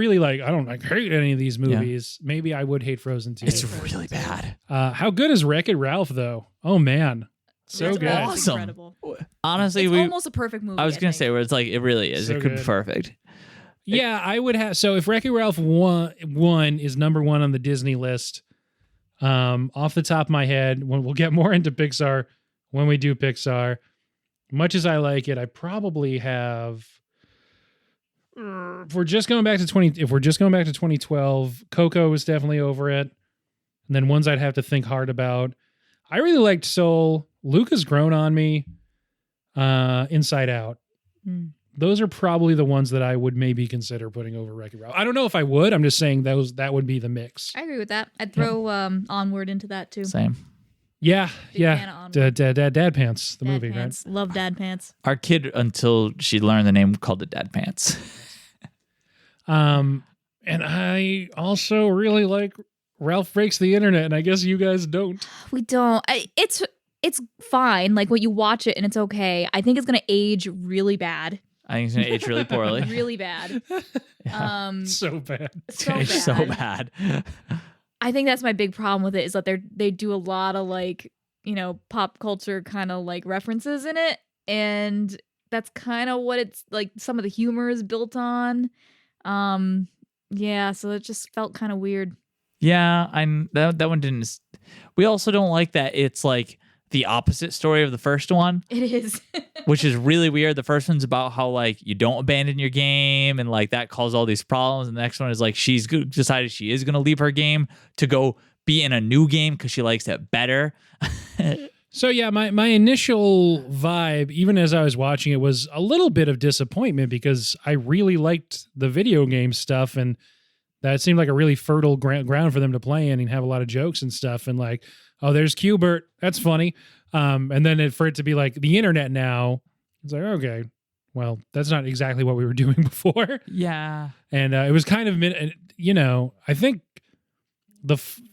hate any of these movies. Yeah. Maybe I would hate Frozen too. It's really bad. How good is Wreck-It Ralph though? Oh man. So It's good. awesome. Incredible. Honestly, It's almost a perfect movie. I was gonna say where it's like it really is. So it could good. be perfect. Yeah, I would have. So if Wreck-It Ralph 1 is number 1 on the Disney list, off the top of my head, we'll get more into Pixar when we do Pixar. Much as I like it, I probably have. If we're just going back to 2012, Coco is definitely over it. And then ones I'd have to think hard about. I really liked Soul. Luca's grown on me. Inside Out. Those are probably the ones that I would maybe consider putting over Wreck-It Ralph. I don't know if I would. I'm just saying that would be the mix. I agree with that. I'd throw Onward into that too. Same. Yeah, Big fan of Onward. Dad Pants, the Dad movie, Pants. Love Dad Pants. Our kid, until she learned the name, called it Dad Pants. right? And I also really like Ralph Breaks the Internet, and I guess you guys don't. We don't. It's fine. Like when you watch it and it's okay. I think it's gonna age really bad. I think it's going to age really poorly. Really bad. So bad. So Age bad. so bad. I think that's my big problem with it, is that they do a lot of like, pop culture kind of like references in it, and that's kind of what it's like. Some of the humor is built on. Yeah, so it just felt kind of weird. Yeah, that one didn't. We also don't like that it's like the opposite story of the first one. It is. Which is really weird. The first one's about how like you don't abandon your game and like that caused all these problems. And the next one is like she's decided she is going to leave her game to go be in a new game because she likes it better. So yeah, my initial vibe, even as I was watching it, was a little bit of disappointment because I really liked the video game stuff, and that seemed like a really fertile ground for them to play in and have a lot of jokes and stuff. And like, oh, there's Qbert, that's funny. And then for it to be like the internet now, it's like, okay, well, that's not exactly what we were doing before. Yeah. And it was kind of, I think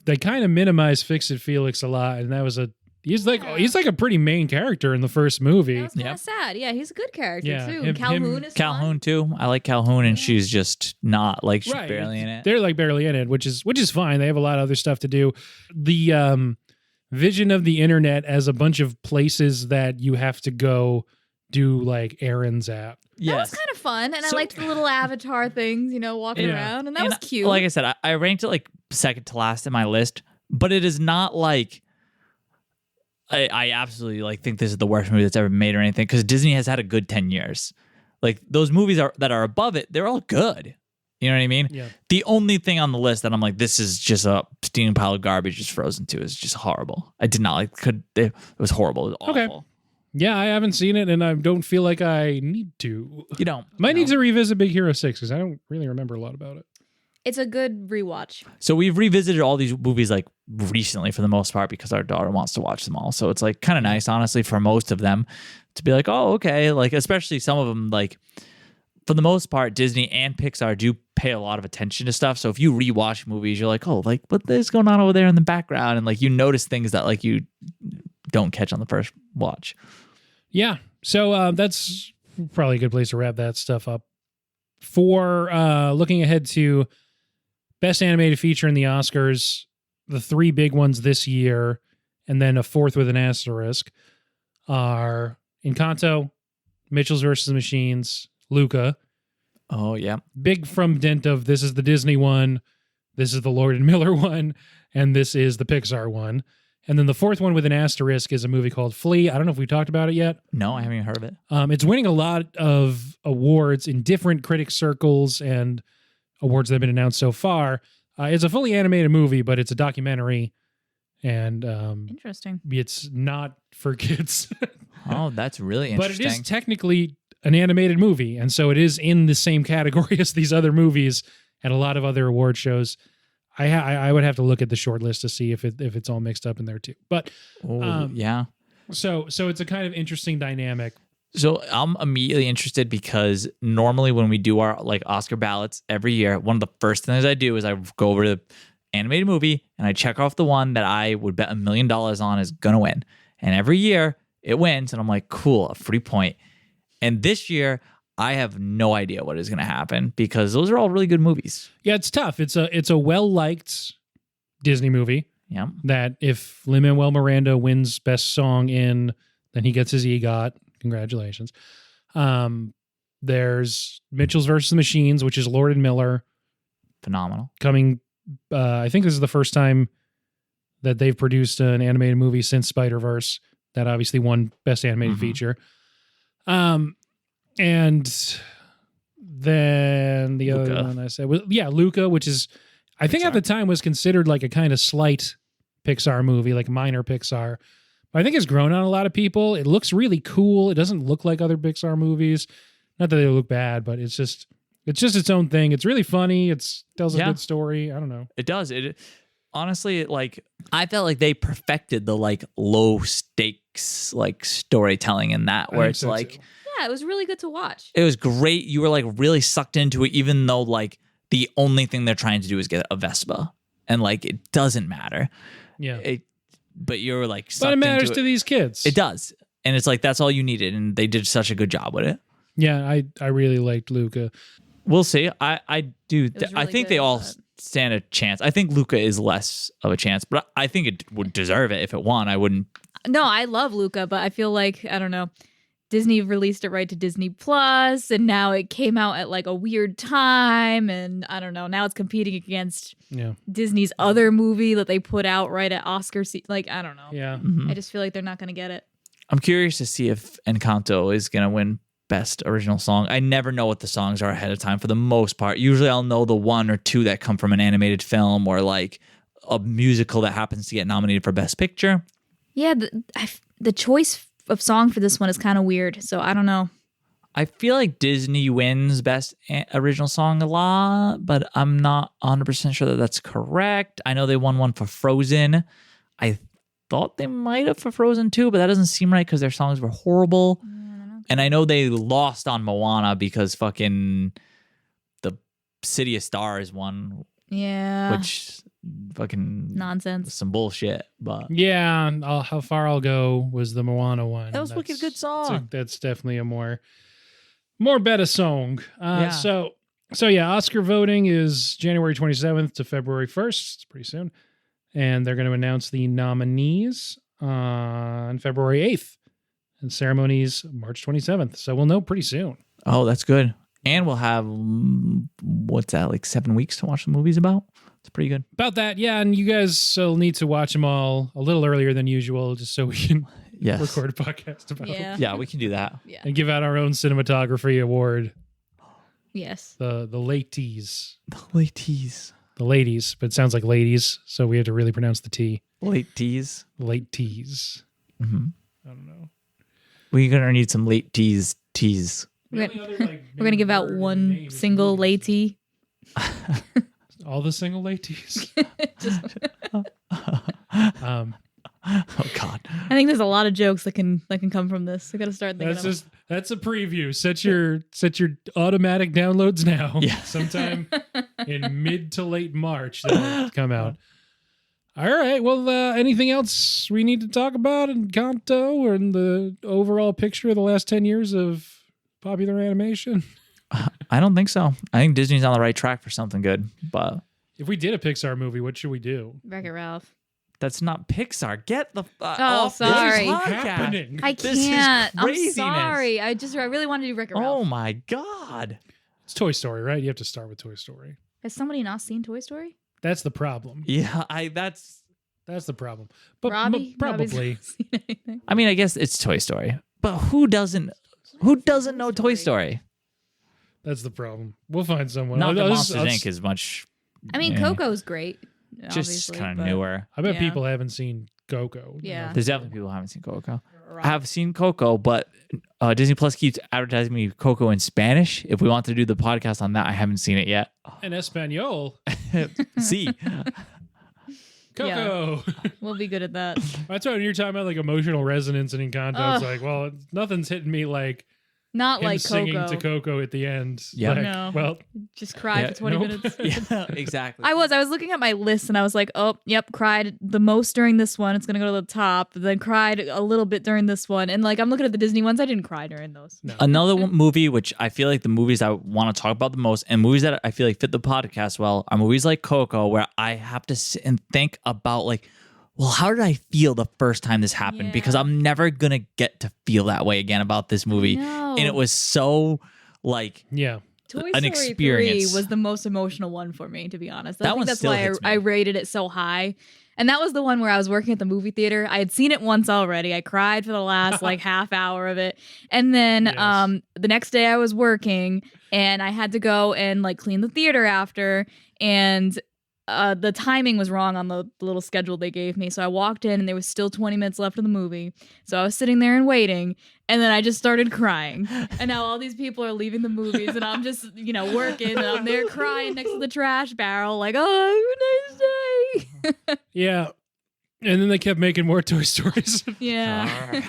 they kind of minimized Fix-It Felix a lot, and that was he's like a pretty main character in the first movie. That was kind of sad. Yeah, he's a good character too. him- Calhoun is Calhoun fun. too. I like Calhoun, and she's just not like she's Right. barely in it. They're like barely in it, which is fine. They have a lot of other stuff to do. The vision of the internet as a bunch of places that you have to go do like errands at. That was kind of fun, and I liked the little avatar things, walking Yeah. around, and that was cute. Like I said, I ranked it like second to last in my list, but it is not like I absolutely like think this is the worst movie that's ever been made or anything, because Disney has had a good 10 years. Like those movies that are above it, they're all good. You know what I mean? Yeah. The only thing on the list that I'm like, this is just a steaming pile of garbage, just Frozen 2 is just horrible. I did not like. It was horrible. It was awful. Okay. Yeah, I haven't seen it, and I don't feel like I need to. You don't. Might need to revisit Big Hero 6 because I don't really remember a lot about it. It's a good rewatch. So we've revisited all these movies like recently for the most part because our daughter wants to watch them all. So it's like kind of nice, honestly, for most of them to be like, oh, okay. Like, especially some of them, like for the most part, Disney and Pixar do pay a lot of attention to stuff. So if you rewatch movies, you're like, oh, like what is going on over there in the background? And like you notice things that like you don't catch on the first watch. Yeah. So that's probably a good place to wrap that stuff up. For looking ahead to Best Animated Feature in the Oscars, the three big ones this year, and then a fourth with an asterisk, are Encanto, Mitchell's vs. the Machines, Luca. Oh, yeah. Big from dint of this is the Disney one, this is the Lord and Miller one, and this is the Pixar one. And then the fourth one with an asterisk is a movie called Flea. I don't know if we talked about it yet. No, I haven't even heard of it. It's winning a lot of awards in different critic circles and awards that have been announced so far. It's a fully animated movie, but it's a documentary, and Interesting. it's not for kids. Oh, that's really But interesting. it is technically an animated movie, and so it is in the same category as these other movies and a lot of other award shows. I would have to look at the short list to see if it's all mixed up in there too. But yeah. so it's a kind of interesting dynamic. So I'm immediately interested because normally when we do our like Oscar ballots every year, one of the first things I do is I go over to the animated movie and I check off the one that I would bet $1 million on is going to win. And every year it wins. And I'm like, cool, a free point. And this year I have no idea what is going to happen because those are all really good movies. Yeah, it's tough. It's a well-liked Disney movie. Yeah. That if Lin-Manuel Miranda wins Best Song in, then he gets his EGOT. Congratulations. There's Mitchell's vs. the Machines, which is Lord and Miller. Phenomenal. Coming, I think this is the first time that they've produced an animated movie since Spider-Verse. That obviously won Best Animated Feature. And then the Luca. other one I said was, Luca, which is, I think at the time was considered like a kind of slight Pixar movie, like minor Pixar. But I think it's grown on a lot of people. It looks really cool. It doesn't look like other Pixar movies. Not that they look bad, but it's just its own thing. It's really funny. It tells a good story. I don't know. It does. It honestly, like I felt like they perfected the like low stakes like storytelling in that, where it's like, Yeah, it was really good to watch. it was great. You were like really sucked into it, even though like the only thing they're trying to do is get a Vespa, and like it doesn't matter. Yeah. But you're like, But it sucked matters into to these kids. It does, and it's like that's all you needed, and they did such a good job with it. Yeah, I really liked Luca. We'll see. I do. was I really think good, they all but- stand a chance. I think Luca is less of a chance, but I think it would deserve it if it won. I wouldn't. No, I love Luca, but I feel like, I don't know, Disney released it right to Disney Plus, and now it came out at like a weird time, and I don't know, now it's competing against Yeah. Disney's other movie that they put out right at Oscar like, I don't know. Yeah. Mhm. I just feel like they're not going to get it. I'm curious to see if Encanto is going to win Best Original Song. I never know what the songs are ahead of time for the most part. Usually I'll know the one or two that come from an animated film or like a musical that happens to get nominated for Best Picture. Yeah, the choice of song for this one is kind of weird, so I don't know. I feel like Disney wins Best Original Song a lot, but I'm not 100% sure that that's correct. I know they won one for Frozen. I thought they might have for Frozen too, but that doesn't seem right because their songs were horrible. And I know they lost on Moana because fucking the City of Stars won, Yeah. which fucking Nonsense. some bullshit. But Yeah, How Far I'll Go was the Moana one. that was wicked good song. That's definitely a more better song. Yeah. So yeah, Oscar voting is January 27th to February 1st. It's pretty soon. And they're going to announce the nominees on February 8th. And ceremonies March 27th. So we'll know pretty soon. Oh, that's good. And we'll have, what's that, like 7 weeks to watch the movies about? It's pretty good. About that, yeah. And you guys will need to watch them all a little earlier than usual just so we can Yes. record a podcast about them. Yeah. Yeah, we can do that. Yeah. And give out our own cinematography award. Yes. The ladies. The late teas. The ladies, but it sounds like ladies, so we have to really pronounce the T. Late teas. Late teas. Mm-hmm. I don't know. We're going to need some late teas. We're gonna give out one single lady. All the single ladies. Oh, God. I think there's a lot of jokes that can come from this. I gotta start thinking. That's a preview. Set your automatic downloads now. Yeah. Sometime in mid to late March that'll come out. All right. Well, anything else we need to talk about in Encanto or in the overall picture of the last 10 years of popular animation? I don't think so. I think Disney's on the right track for something good, but If we did a Pixar movie, what should we do? Wreck-It Ralph. that's not Pixar. Get the Oh, off sorry. this What is podcast. happening? I This is can't. I'm craziness. sorry. I really wanted to do Wreck-It Ralph. Oh my God. It's Toy Story, right? You have to start with Toy Story. Has somebody not seen Toy Story? That's the problem. Yeah, that's That's the problem. But Robbie? Robbie's probably. not seen anything. I mean, I guess it's Toy Story. But who doesn't know Toy Story? That's the problem. We'll find someone. Not that I'll- Monsters I'll- Inc. is much. I mean, yeah, Coco's great. just obviously, kind but- of newer. I bet Yeah. people haven't seen Coco. Yeah. There's definitely people who haven't seen Coco. I have seen Coco, but Disney Plus keeps advertising me Coco in Spanish. If we want to do the podcast on that, I haven't seen it yet. In Espanol. See, Coco. We'll be good at that. That's why when you're talking about like emotional resonance in Encanto, it's Ugh. like, well, nothing's hitting me like Not him like singing Coco. to Coco at the end. Yeah. Like, No. Well, Just cried Yeah, for 20 nope. minutes. yeah, exactly. I was looking at my list and I was like, oh, yep, cried the most during this one. It's gonna go to the top. Then cried a little bit during this one. And like I'm looking at the Disney ones, I didn't cry during those. no. Another movie, which I feel like the movies I want to talk about the most, and movies that I feel like fit the podcast well, are movies like Coco, where I have to sit and think about like, well, how did I feel the first time this happened? Yeah. Because I'm never gonna get to feel that way again about this movie, No. and it was so like. Yeah. Toy an Story experience. 3 was the most emotional one for me, to be honest. I That think one that's still why hits me. I rated it so high. And that was the one where I was working at the movie theater. I had seen it once already. I cried for the last like half hour of it. And then Yes. the next day I was working and I had to go and like clean the theater after. And the timing was wrong on the little schedule they gave me. So I walked in and there was still 20 minutes left of the movie. So I was sitting there and waiting. And then I just started crying. And now all these people are leaving the movies and I'm just, working and I'm there crying next to the trash barrel like, oh, have a nice day. Yeah. And then they kept making more Toy Stories. Yeah.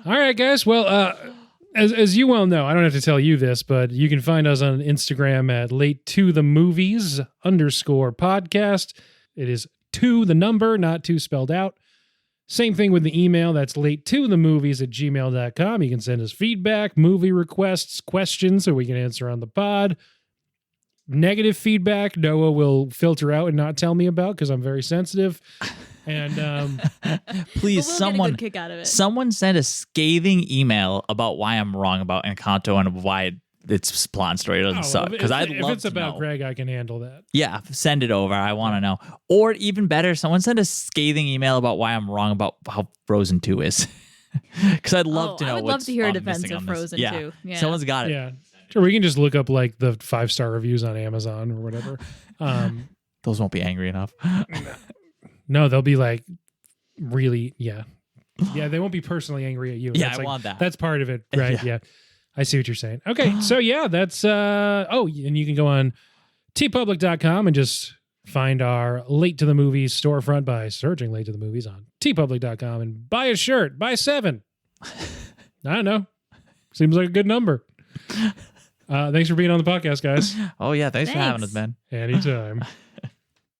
All right, guys. Well, as you well know, I don't have to tell you this, but you can find us on Instagram at @LateToTheMovies _podcast. It is 2 the number, not 2 spelled out. Same thing with the email. That's latetothemovies@gmail.com. You can send us feedback, movie requests, questions so we can answer on the pod. Negative feedback, Noah will filter out and not tell me about because I'm very sensitive. And please, But we'll someone get a good kick out of it. someone send a scathing email about why I'm wrong about Encanto and why its plot and story doesn't suck. Because I'd love if it's to about know. Greg, I can handle that. Yeah, send it over. I want to know. Or even better, someone send a scathing email about why I'm wrong about how Frozen 2 is. Because I'd love to know. I would love to hear a I'm defense missing of on this. Frozen Yeah. 2. Yeah. Someone's got it. Yeah. Sure, we can just look up like the 5-star reviews on Amazon or whatever. Those won't be angry enough. No, they'll be like really, yeah. Yeah, they won't be personally angry at you. Yeah, That's I want that. That's part of it, right? Yeah. Yeah. I see what you're saying. Okay, so yeah, that's and you can go on tpublic.com and just find our Late to the Movies storefront by searching Late to the Movies on tpublic.com and buy a shirt, buy 7. I don't know. Seems like a good number. Thanks for being on the podcast, guys. Oh, yeah. Thanks for having us, Thanks. man. Anytime.